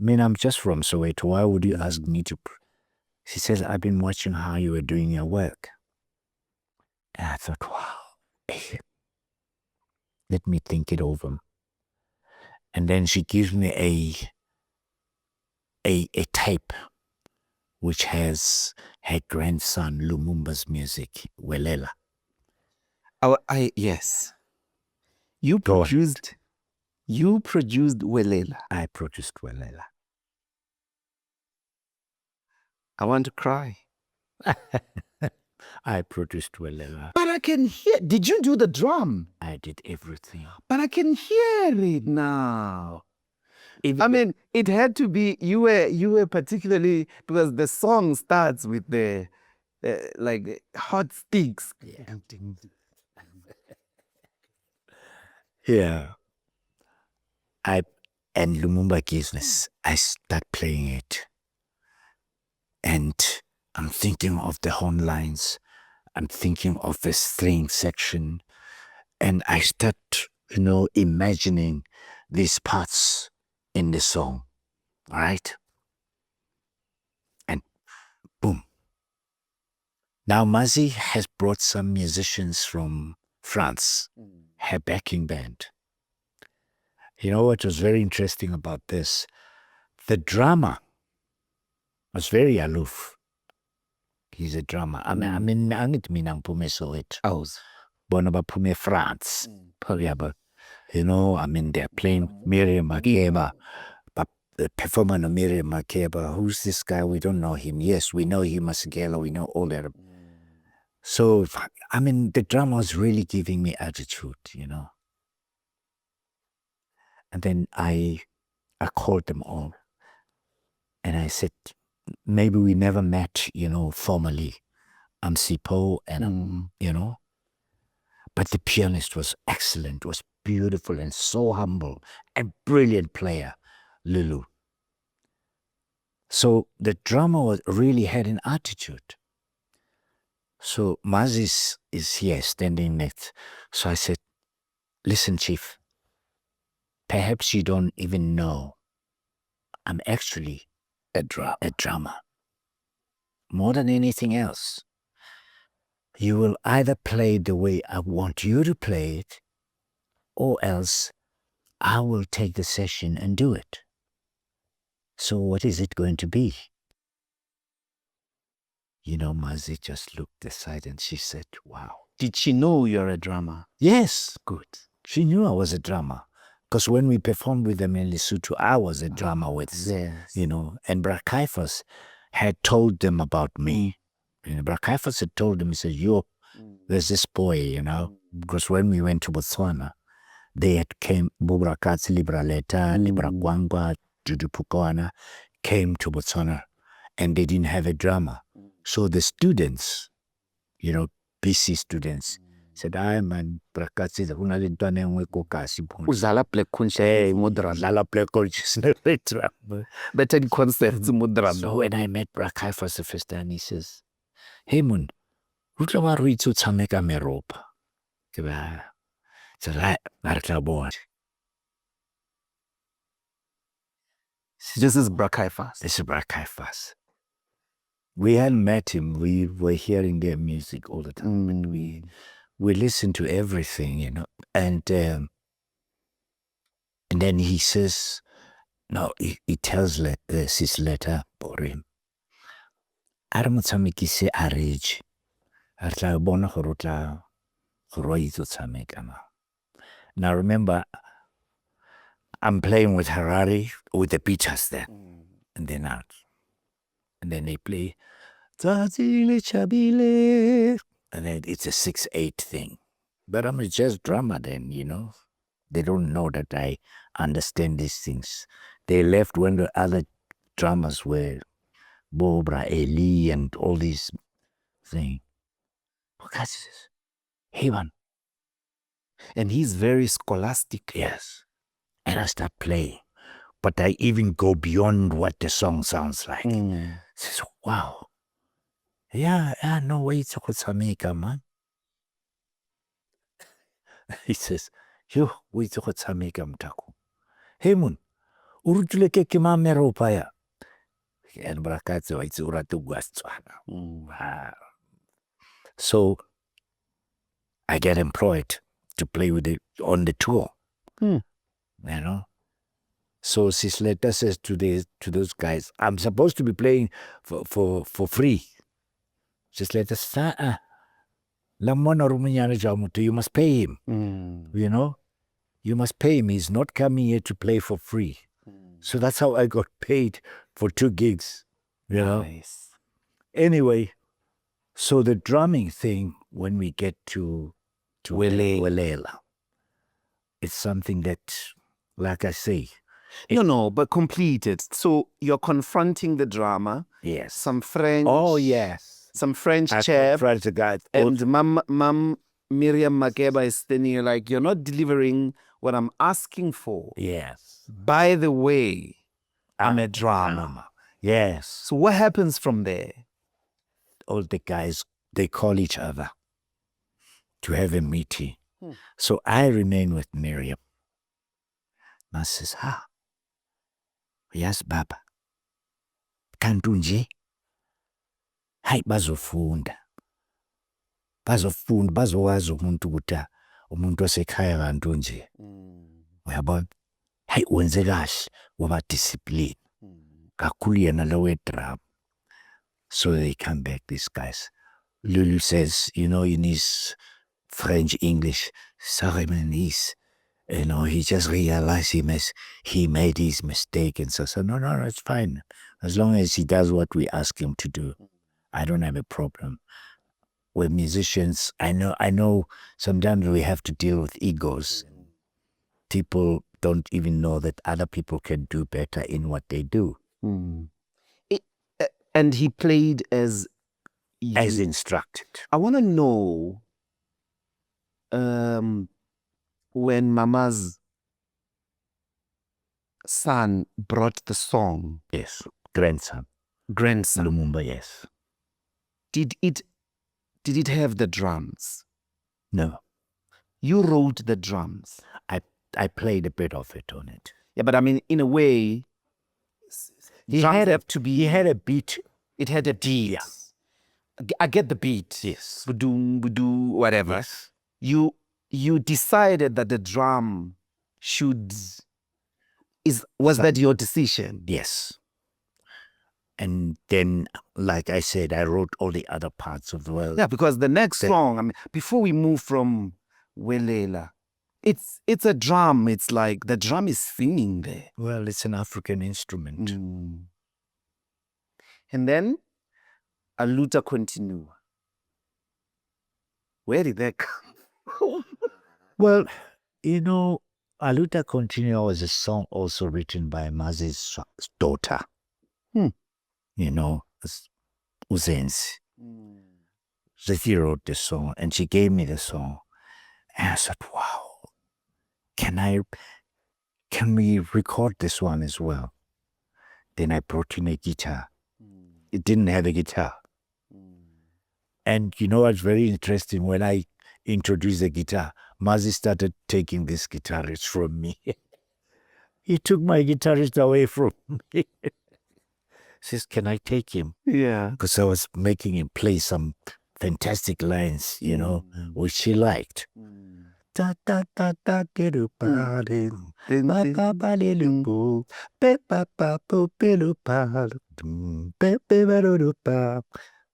I mean, I'm just from Soweto. Why would you ask me to? She says, I've been watching how you were doing your work. And I thought, wow, let me think it over. And then she gives me a tape which has her grandson Lumumba's music, Welela. Yes. You produced Welela. I produced Welela. I want to cry. I produced Welela. But I can hear. Did you do the drum? I did everything. But I can hear it now. I mean, it had to be, you were particularly, because the song starts with the, like, Hotstix. Yeah. And Lumumba gives me, I start playing it. And I'm thinking of the horn lines. I'm thinking of the string section. And I start, imagining these parts in the song. All right? And boom. Now Mazi has brought some musicians from France, her backing band. You know what was very interesting about this? The drummer was very aloof. He's a drummer. I mean, angithi mina ngiphume Soweto. Bona baphume France. I mean, they're playing Miriam Makeba. But the performer of Miriam Makeba, who's this guy? We don't know him. Yes, we know him as Gela. We know all that. So, I mean, the drama was really giving me attitude, And then I called them all. And I said, maybe we never met, formally. I'm Sipho and, But the pianist was excellent, was beautiful and so humble, a brilliant player, Lulu. So the drummer really had an attitude. So Mazi is here standing next. So I said, listen, Chief, perhaps you don't even know I'm actually a drummer. More than anything else. You will either play the way I want you to play it, or else I will take the session and do it. So what is it going to be? Mazi just looked aside and she said, wow. Did she know you're a drummer? Yes. Good. She knew I was a drummer. Because when we performed with them in Lesotho, I was a drummer with, and Bra Caiaphas had told them about me. Bra Caiaphas had told them, he said, there's this boy, because when we went to Botswana, they had came, Bubra Katsi, Libra Leta, Libra Gwangwa, Judu Pukoana, came to Botswana, and they didn't have a drummer. So the students, BC students, said, "I man, Brakatsi, the Huna Lintane, and we go Kasi. Uzala play kunche modern. Lala play kunche. Better concerts modern. So when I met Brakai for the first time, he says, "Hey, Mun, Rutla wa ruitsu tsameka meropa." So that board. This is Brakai fast. This is Brakai fast. We hadn't met him. We were hearing their music all the time, and we listened to everything, And then he says, no, he tells his letter for him. Aramutsamiki arrange. Artla bona horotla horoizo tsamekana. Now remember, I'm playing with Harari with the beaters there. and then out. And then they play Zazile Chabile. And then it's a 6/8 thing. But I'm a jazz drummer then, you know. They don't know that I understand these things. They left when the other drummers were Bobra, Eli, and all these things. Hey man. And he's very scholastic. Yes. And I start playing. But I even go beyond what the song sounds like. Says, wow. Yeah, no way it's a man. He says, yo, we took a mtaku. Hey mun, urutuleke kima meropaya. And brakatso it's uratu guatswana. So I get employed to play with it on the tour. You know? So Sisleta says to those guys, I'm supposed to be playing for free. Sisleta says, you must pay him. You know? You must pay him. He's not coming here to play for free. So that's how I got paid for 2 gigs. You know? Nice. Anyway, so the drumming thing, when we get to Welela, it's something that, like I say, No, but complete it. So you're confronting the drama. yes, Some French. Oh yes, Some French chef. French guy, And Mom Miriam Makeba is standing here like, you're not delivering what I'm asking for. yes. By the way, I'm a drama. Yes. So what happens from there? All the guys, they call each other to have a meeting. So I remain with Miriam. Ma says, yes, Baba. Kantu nje. Hayi bazofunda. Bazowazi umuntu ukuthi umuntu osekhaya kantu nje. Uyabona? Hayi wenze kahle waba discipline. Kakhulu yena lo we-drum. So they come back, these guys. Lulu says, you know, in his French, English, sorry man, you know, he just realized he made his mistake. And so, no, it's fine. As long as he does what we ask him to do, I don't have a problem. We're musicians. I know sometimes we have to deal with egos. People don't even know that other people can do better in what they do. And he played as instructed. I want to know when Mama's son brought the song. Yes, grandson. Lumumba, yes. Did it have the drums? No. You wrote the drums. I played a bit of it on it. Yeah, but I mean, in a way, He had a beat. It had a beat. Yeah. I get the beat. Yes. Budu, whatever. Yes. You decided that the drum was that your decision? Yes. And then, like I said, I wrote all the other parts of the world. Yeah, because the next song, I mean, before we move from Welela, it's a drum. It's like the drum is singing there. Well, it's an African instrument. And then, Aluta Continua. Where did that come? Well, you know, Aluta Continua was a song also written by Mazi's daughter. You know, Uzenzi. She wrote the song and she gave me the song. And I said, wow, can we record this one as well? Then I brought in a guitar. It didn't have a guitar. And you know what's very interesting? When I introduced the guitar, Mazi started taking this guitarist from me. He took my guitarist away from me. Says, can I take him? Yeah. Because I was making him play some fantastic lines, you know, which she liked. Da da da da do ba de ba ba ba de lu be ba ba bo be lu ba be be ba do ba.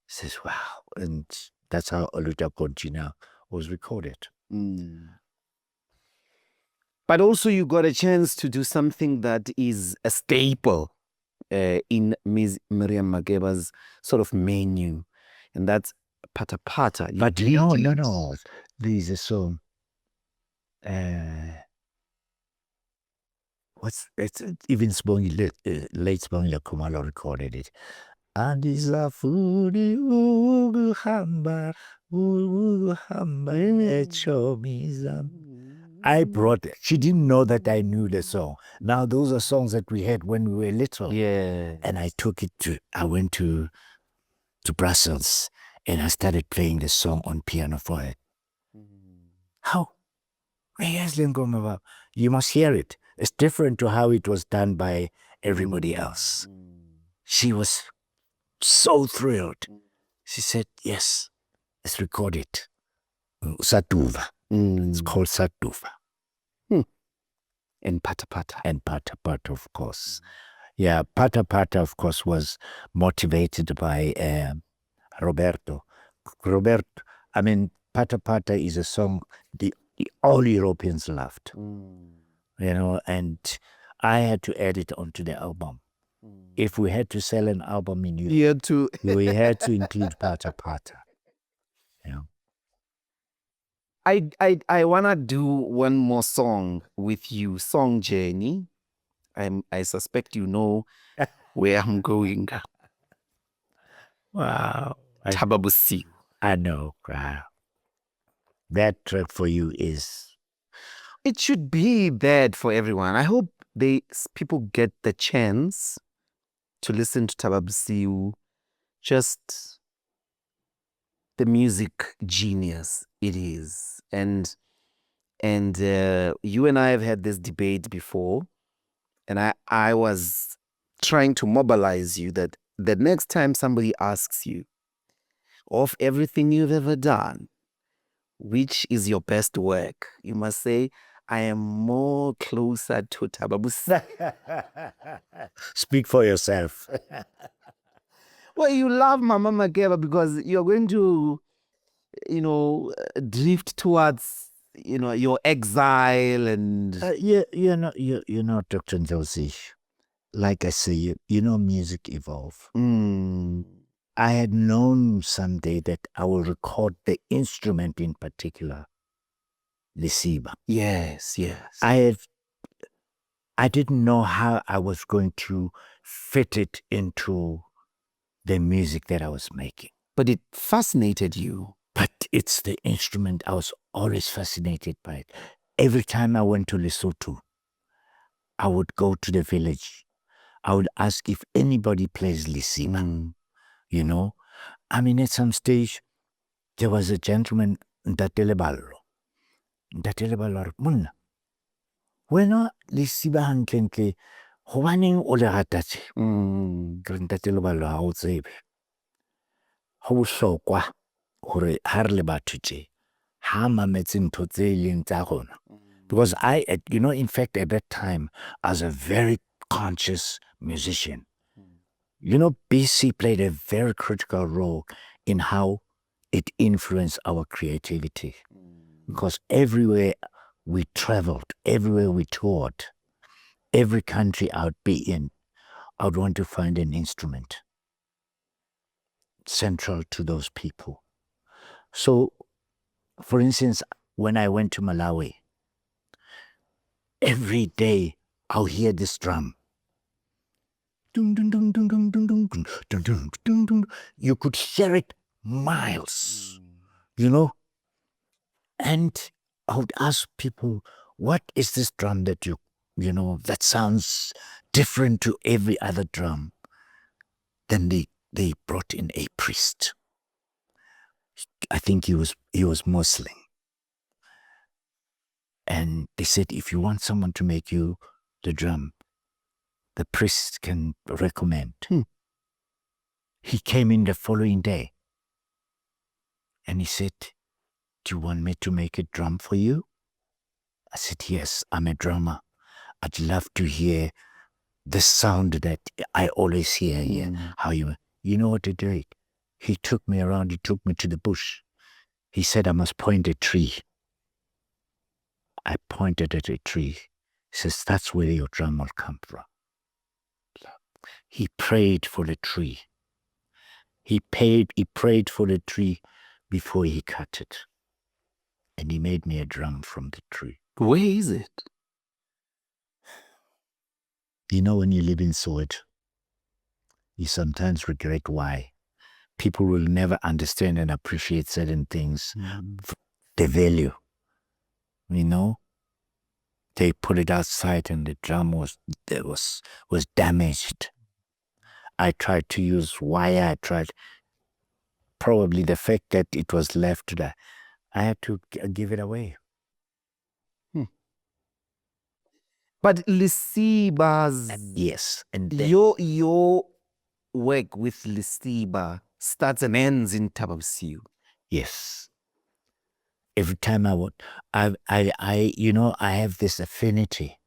Says, wow, and that's how Aluta Continua was recorded. But also you got a chance to do something that is a staple in Miriam Makeba's sort of menu, and that's Pata Pata. But no. There's a song. It's even Sibongile, late Sibongile Khumalo recorded it. Andizafuni ukuhamba echomiza. I brought it. She didn't know that I knew the song. Now those are songs that we had when we were little. Yeah. And I went to Brussels and I started playing the song on piano for her. How? You must hear it. It's different to how it was done by everybody else. She was so thrilled. She said, yes, let's record it. Satuva. It's called Satuva. And Pata Pata. And Pata Pata, of course. Yeah, Pata Pata, of course, was motivated by Roberto. Pata Pata is a song all Europeans loved. And I had to add it onto the album. If we had to sell an album in Europe, we had to include Pata Pata. Yeah. I wanna do one more song with you, Song Journey. I suspect you know where I'm going. Wow. Thaba Bosiu. I know. Wow. That track for you is... It should be that for everyone. I hope people get the chance to listen to Thaba Bosiu. Just the music genius it is. And you and I have had this debate before, and I was trying to mobilize you that the next time somebody asks you, of everything you've ever done, which is your best work, you must say, I am more closer to Thaba Bosiu. Speak for yourself. Well, you love Mama Makeba because you're going to, drift towards, your exile and... Dr. Ndosi, like I say, music evolve. I had known someday that I will record the instrument in particular, Lesiba. Yes. I didn't know how I was going to fit it into the music that I was making. But it fascinated you. But it's the instrument. I was always fascinated by it. Every time I went to Lesotho, I would go to the village. I would ask if anybody plays Lesiba. At some stage, there was a gentleman, Ntate Lebalo, Monna. Wena Lesiba hantle hobaneng o le rata tje? Ke re Ntate Lebalo ha o tsebe. Ho bohlokwa hore ha re le batho tje, ha mametse ntho tse leng tsa rona. Because in fact, at that time, I was a very conscious musician. BC played a very critical role in how it influenced our creativity. Because everywhere we traveled, everywhere we toured, every country I would be in, I would want to find an instrument central to those people. So, for instance, when I went to Malawi, every day I'll hear this drum. You could hear it miles, And I would ask people, what is this drum that that sounds different to every other drum? Then they brought in a priest. I think he was Muslim. And they said, if you want someone to make you the drum, the priest can recommend. He came in the following day. And he said, do you want me to make a drum for you? I said, yes, I'm a drummer. I'd love to hear the sound that I always hear here. How you know what he did? He took me around, he took me to the bush. He said, I must point a tree. I pointed at a tree. He says, that's where your drum will come from. he prayed for the tree. He prayed for the tree before he cut it. And he made me a drum from the tree. Where is it? You know, when you live in Soweto, you sometimes regret why people will never understand and appreciate certain things, the value. You know, they put it outside and the drum was damaged. I tried to use wire. Probably the fact that it was left there, I had to give it away. But Lesiba's... Yes. And then, your work with Lesiba starts and ends in Tababsiu. yes. Every time I have this affinity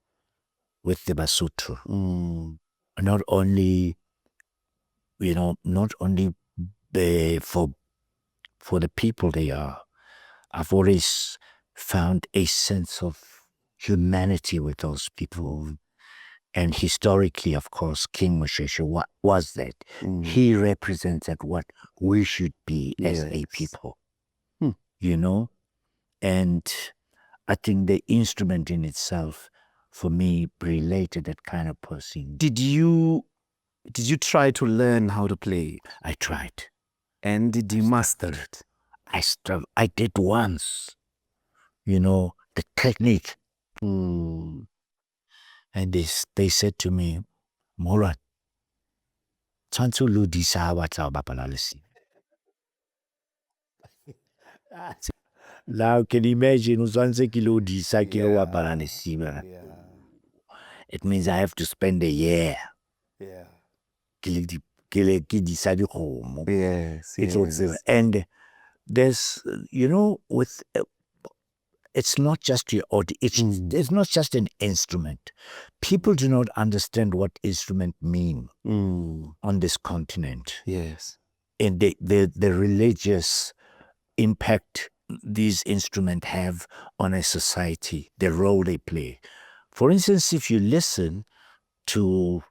with the Basotho. Not only for the people they are. I've always found a sense of humanity with those people. And historically, of course, King Moshoeshoe, what was that? He represented what we should be as a people. You know? And I think the instrument in itself, for me, related that kind of person. Did you try to learn how to play? I tried. And did you master it? I did once. You know, the technique. And they said to me, Morat, tshwantse lo disa ha batla ho bapala Lesiba. Now can you imagine tshwantse ke lo disa ke lo bapala Lesiba. It means I have to spend a year. Ke disa dikgomo. Yes. And there's, with it's not just your audio. It's not just an instrument. People do not understand what instrument mean on this continent. Yes. And the religious impact these instruments have on a society, the role they play. For instance, if you listen to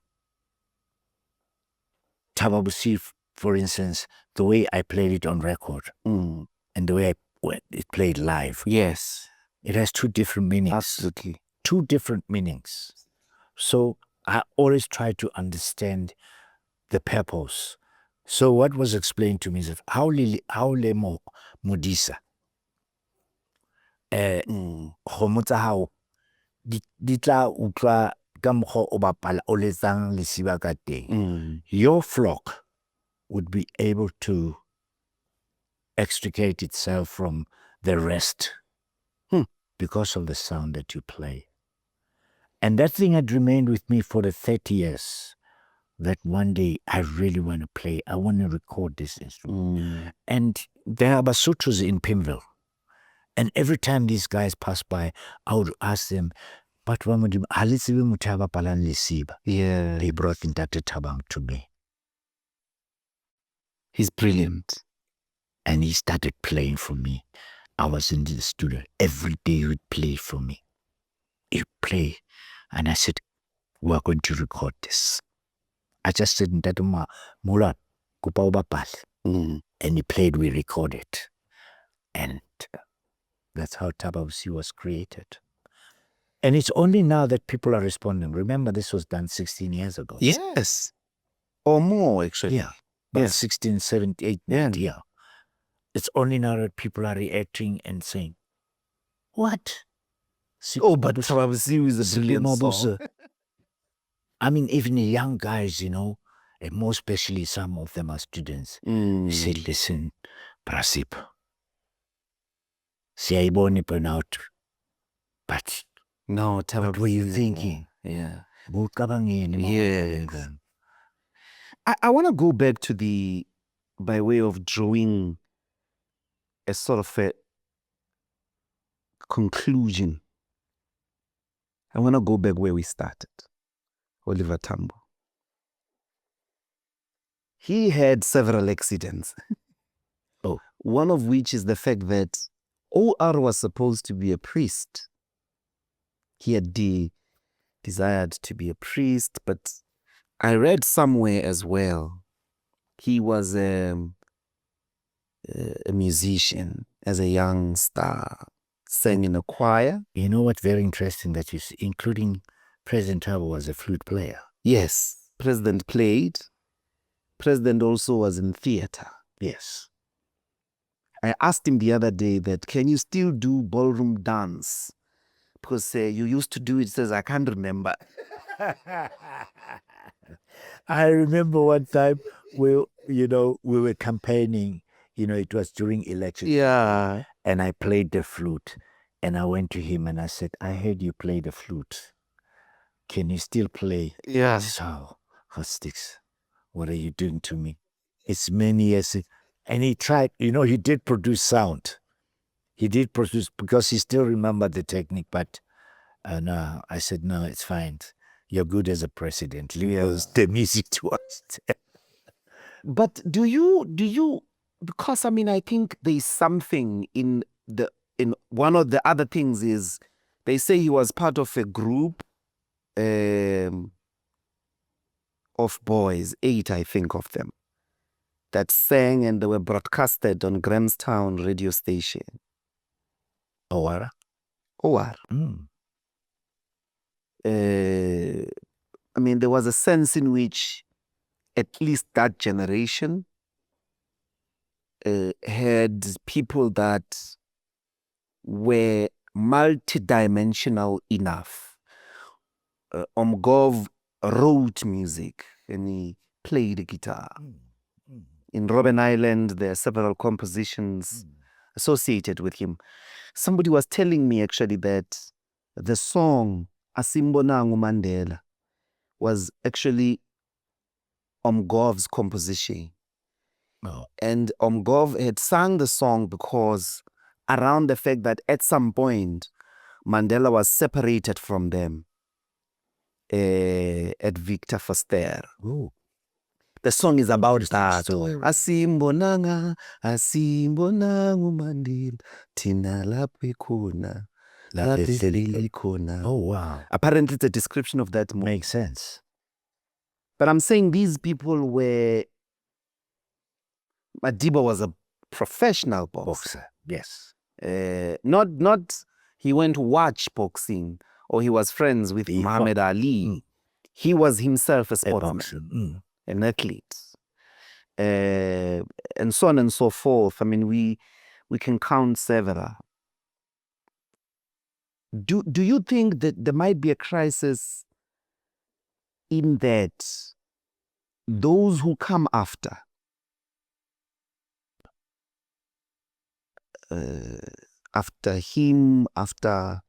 Tababusi, for instance, the way I played it on record and the way it played live. Yes. It has two different meanings. Absolutely. Two different meanings. So I always try to understand the purpose. So what was explained to me is how le mo modisa kgomo tsa hao di tla utlwa ka mokgwa o bapala o letsang Lesiba ka teng. Your flock would be able to extricate itself from the rest because of the sound that you play. And that thing had remained with me for the 30 years, that one day I really want to play. I want to record this instrument. And there are Basothos in Pimville. And every time these guys pass by, I would ask them, but Lesiba. Yeah. They brought Ntate Tabang to me. He's brilliant. And he started playing for me. I was in the studio. Every day he would play for me. He'd play. And I said, we're going to record this. I just said, Ntate Mulat, kupa ubapal. And he played, we recorded. And that's how Tababusi was created. And it's only now that people are responding. Remember, this was done 16 years ago. Yes. Or more, actually. Yeah. But 16, 17, 18, yeah. It's only now that people are reacting and saying, what? But Tababusi is a Sipho brilliant Mabuse. song. I mean, even the young guys, and more especially some of them are students, they said, listen, Prasip, siyayibona Burnout, but No, what were you thinking? Yeah. Yeah. I want to go back to by way of drawing a sort of a conclusion. I want to go back where we started. Oliver Tambo. He had several accidents. One of which is the fact that OR was supposed to be a priest. He had desired to be a priest, but I read somewhere as well, he was a musician as a young star, sang in a choir. You know what? Very interesting that you see, including President Tambo was a flute player. Yes, President played. President also was in theater. Yes. I asked him the other day that, can you still do ballroom dance? Because you used to do it. He says, I can't remember. I remember one time we were campaigning. It was during election. Yeah. And I played the flute. And I went to him and I said, I heard you play the flute. Can you still play? Yeah. So, Hotstix, what are you doing to me? It's many years. And he tried, he did produce sound. He did produce, because he still remembered the technique. But no, I said, no, it's fine. You're good as a president. Leave the music to us. But do you, because I think there's something in one of the other things is, they say he was part of a group of boys, 8, I think of them, that sang and they were broadcasted on Grahamstown radio station. Owara? Owara. There was a sense in which at least that generation had people that were multidimensional enough. Omgov wrote music and he played the guitar. In Robben Island, there are several compositions associated with him. Somebody was telling me actually that the song Asimbonangu Mandela was actually Omgov's composition. Oh. And Omgov had sung the song because around the fact that at some point Mandela was separated from them at Victor Foster. Ooh. The song is about that. Asimbonanga Mandela Tina lapho khona lapho khona. Oh, wow. Apparently it's a description of that movie. Makes sense. But I'm saying these people were... Madiba was a professional boxer. Yes. Not he went to watch boxing or he was friends with Muhammad Ali. He was himself a sportsman, an athlete, and so on and so forth. We can count several. Do you think that there might be a crisis in that those who come after him, after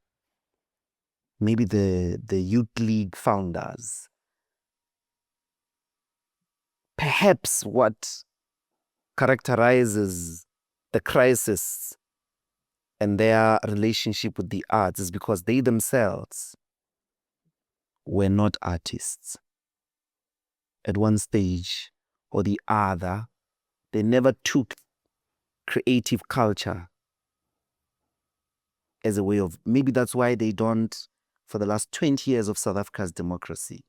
maybe the Youth League founders, perhaps what characterizes the crisis and their relationship with the arts is because they themselves were not artists. At one stage or the other, they never took creative culture as a way of... Maybe that's why they don't, for the last 20 years of South Africa's democracy,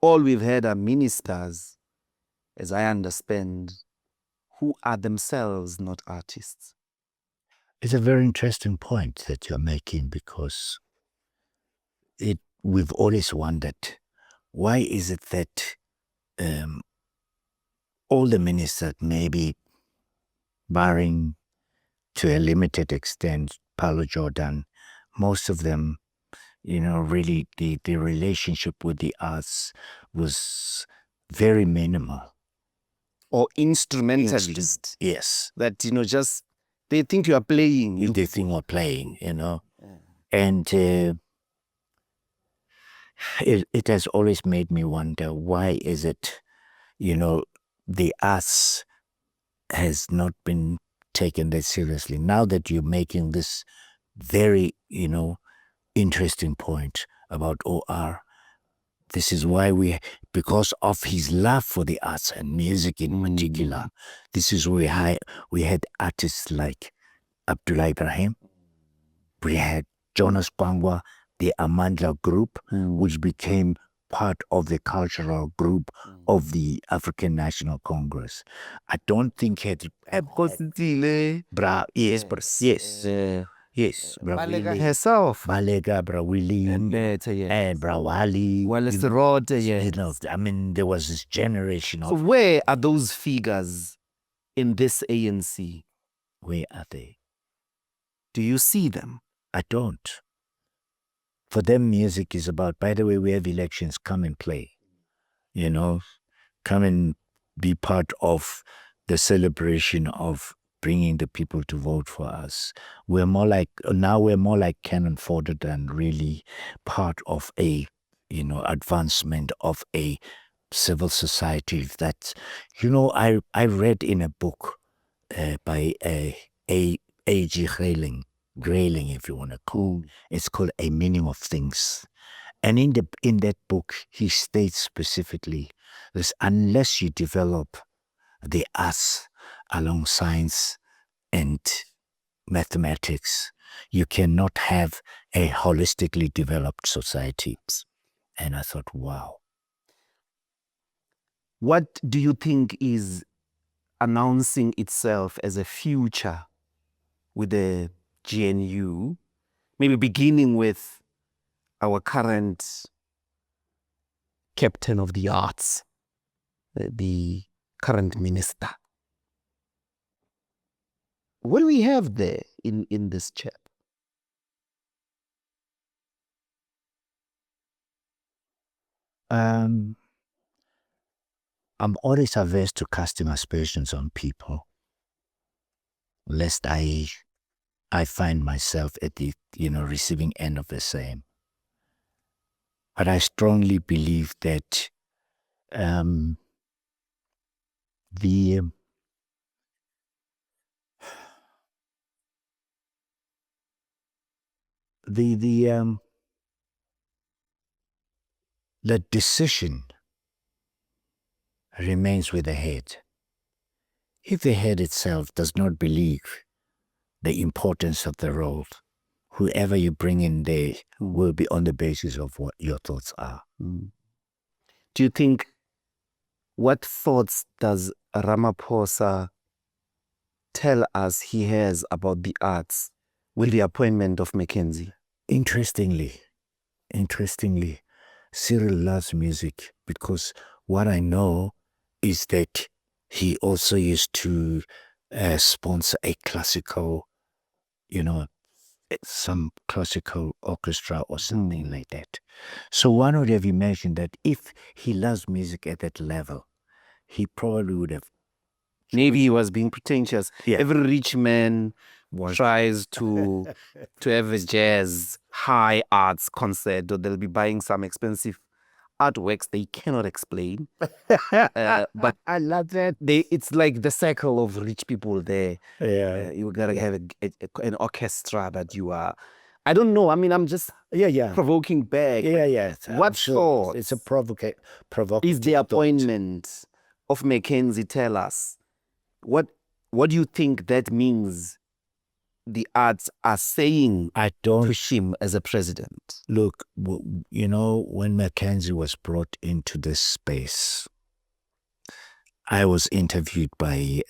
all we've had are ministers, as I understand, who are themselves not artists. It's a very interesting point that you're making, because we've always wondered, why is it that all the ministers, maybe barring to a limited extent Paulo Jordan, most of them, really the relationship with the arts was very minimal. Or instrumentalist. Yes. That, just, they think you are playing. They think you're playing, And it has always made me wonder, why is it, the arts has not been taken that seriously. Now that you're making this very, interesting point about OR, this is why because of his love for the arts and music in particular, this is why we had artists like Abdullah Ibrahim, we had Jonas Kwangwa, the Amandla group, which became part of the cultural group of the African National Congress. I don't think had bra yes, yes, bra Balega Willie, herself. Balega, bra Willie, Ntate, yes. and bra Wally. Yes. I mean, there was this generation So of where are those figures in this ANC? where are they? Do you see them? I don't. For them, music is about, by the way, we have elections, come and play. You know, come and be part of the celebration of bringing the people to vote for us. We're more like cannon fodder than really part of a, advancement of a civil society. That, I read in a book by A.G. Grayling, if you want to call. It's called A Meaning of Things. And in that book, he states specifically this: unless you develop the arts along science and mathematics, you cannot have a holistically developed society. And I thought, wow. What do you think is announcing itself as a future with the GNU? Maybe beginning with our current captain of the arts, the current minister. What do we have there in this chap? I'm always averse to casting aspersions on people, lest I find myself at the receiving end of the same. But I strongly believe that the decision remains with the head. If the head itself does not believe the importance of the role, whoever you bring in there will be on the basis of what your thoughts are. Do you think, what thoughts does Ramaphosa tell us he has about the arts with the appointment of Mackenzie? Interestingly, Cyril loves music, because what I know is that he also used to sponsor a classical, some classical orchestra or something like that. So one would have imagined that if he loves music at that level, he probably would have. Maybe he was being pretentious. Yeah. Every rich man tries to have a jazz high arts concert, or they'll be buying some expensive artworks they cannot explain. But I love that. It's like the circle of rich people there. Yeah. You gotta have an orchestra that you are. I don't know. I mean, I'm just provoking back. Yeah. What thought? It's a provocative. Is the appointment of Mackenzie tell us? What do you think that means the arts are saying to him as a president? Look, when Mackenzie was brought into this space, I was interviewed by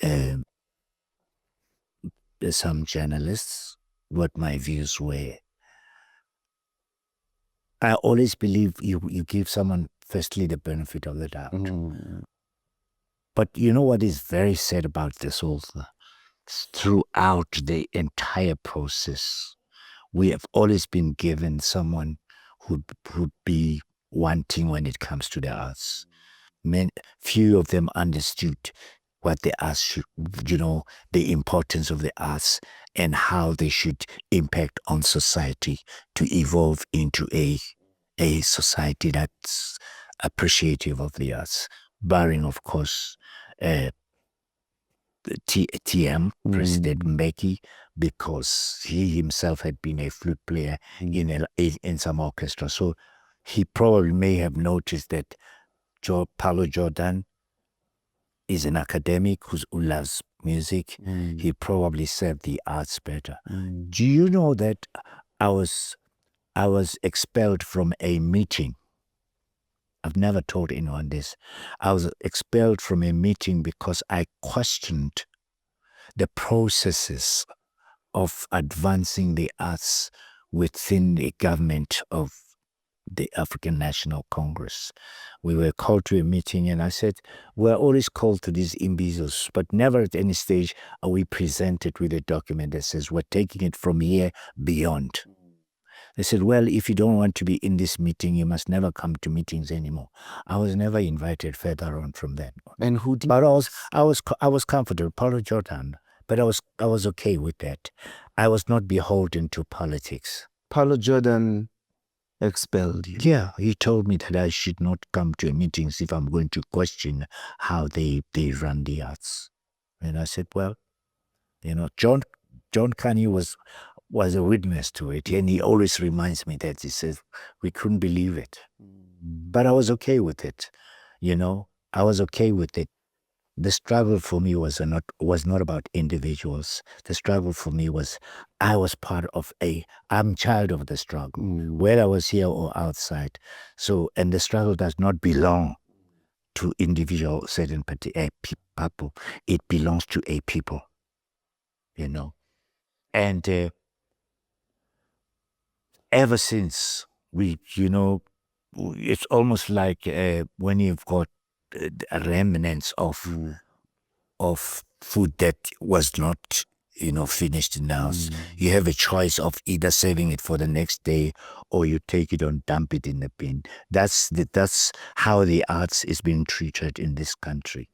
some journalists what my views were. I always believe you give someone firstly the benefit of the doubt. But you know what is very sad about this also? Throughout the entire process, we have always been given someone who'd be wanting when it comes to the arts. Few of them understood what the arts should, the importance of the arts and how they should impact on society to evolve into a society that's appreciative of the arts, barring, of course, TM, President Mbeki, because he himself had been a flute player in some orchestra. So he probably may have noticed that Paulo Jordan is an academic who loves music. He probably served the arts better. Do you know that I was expelled from a meeting I've never told anyone this. I was expelled from a meeting because I questioned the processes of advancing the arts within the government of the African National Congress. We were called to a meeting and I said, we're always called to these imbeciles, but never at any stage are we presented with a document that says we're taking it from here beyond. They said, well, if you don't want to be in this meeting, you must never come to meetings anymore. I was never invited further on from that. And who did? But I was comfortable, Paulo Jordan, but I was okay with that. I was not beholden to politics. Paulo Jordan expelled you. Yeah, he told me that I should not come to meetings if I'm going to question how they run the arts. And I said, well, John Carney was a witness to it, and he always reminds me that he says, we couldn't believe it. But I was okay with it, I was okay with it. The struggle for me was not about individuals. The struggle for me was, I was part of I'm child of the struggle, whether I was here or outside. So, and the struggle does not belong to individual certain people. It belongs to a people, And ever since it's almost like when you've got remnants of food that was not finished in the house. You have a choice of either saving it for the next day or you take it and dump it in the bin. That's how the arts is being treated in this country.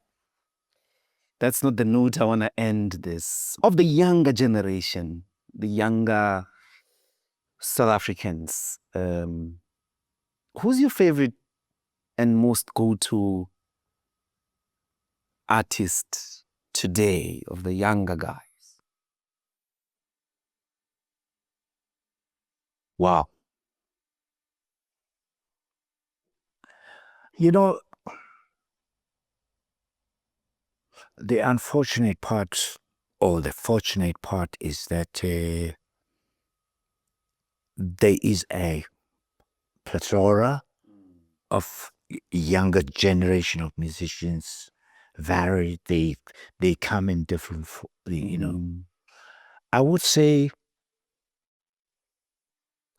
That's not the note I want to end this. Of the younger generation, the younger South Africans, who's your favorite and most go-to artist today of the younger guys? Wow. The unfortunate part or the fortunate part is that there is a plethora of younger generation of musicians. Varied, they come in different, I would say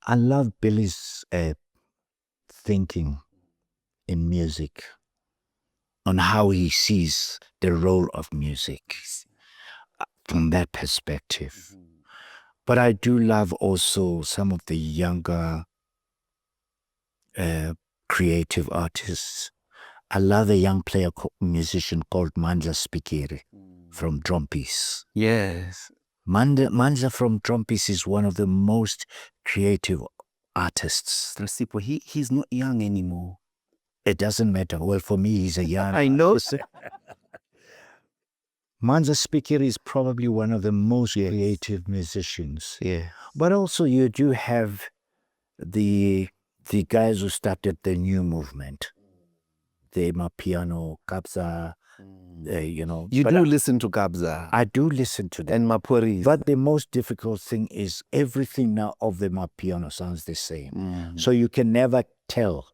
I love Billy's thinking in music, on how he sees the role of music from that perspective. But I do love also some of the younger creative artists. I love a young musician called Mandla Spikiri from Drumpies. Yes. Mandla from Drumpies is one of the most creative artists. Sipho, he's not young anymore. It doesn't matter. Well, for me, he's a young I know. Mandla Spikiri is probably one of the most creative musicians. Yeah. But also you do have the guys who started the new movement. The Amapiano, Kabza, You do listen to Kabza. I do listen to them. And Mapori. But the most difficult thing is everything now of the Amapiano sounds the same. So you can never tell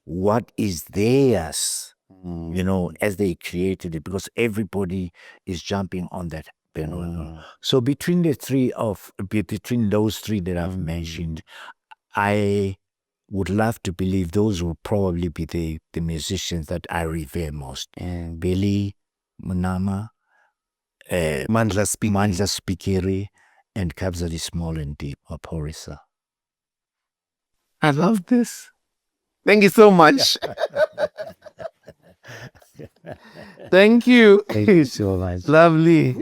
what is theirs, as they created it, because everybody is jumping on that. So between those three that I've mentioned, I would love to believe those will probably be the musicians that I revere most. Billy, Munama, Mandla Spikiri, and Kabza the Small and Deep Maporisa. I love this. Thank you so much. Thank you. Thank you so much. Lovely.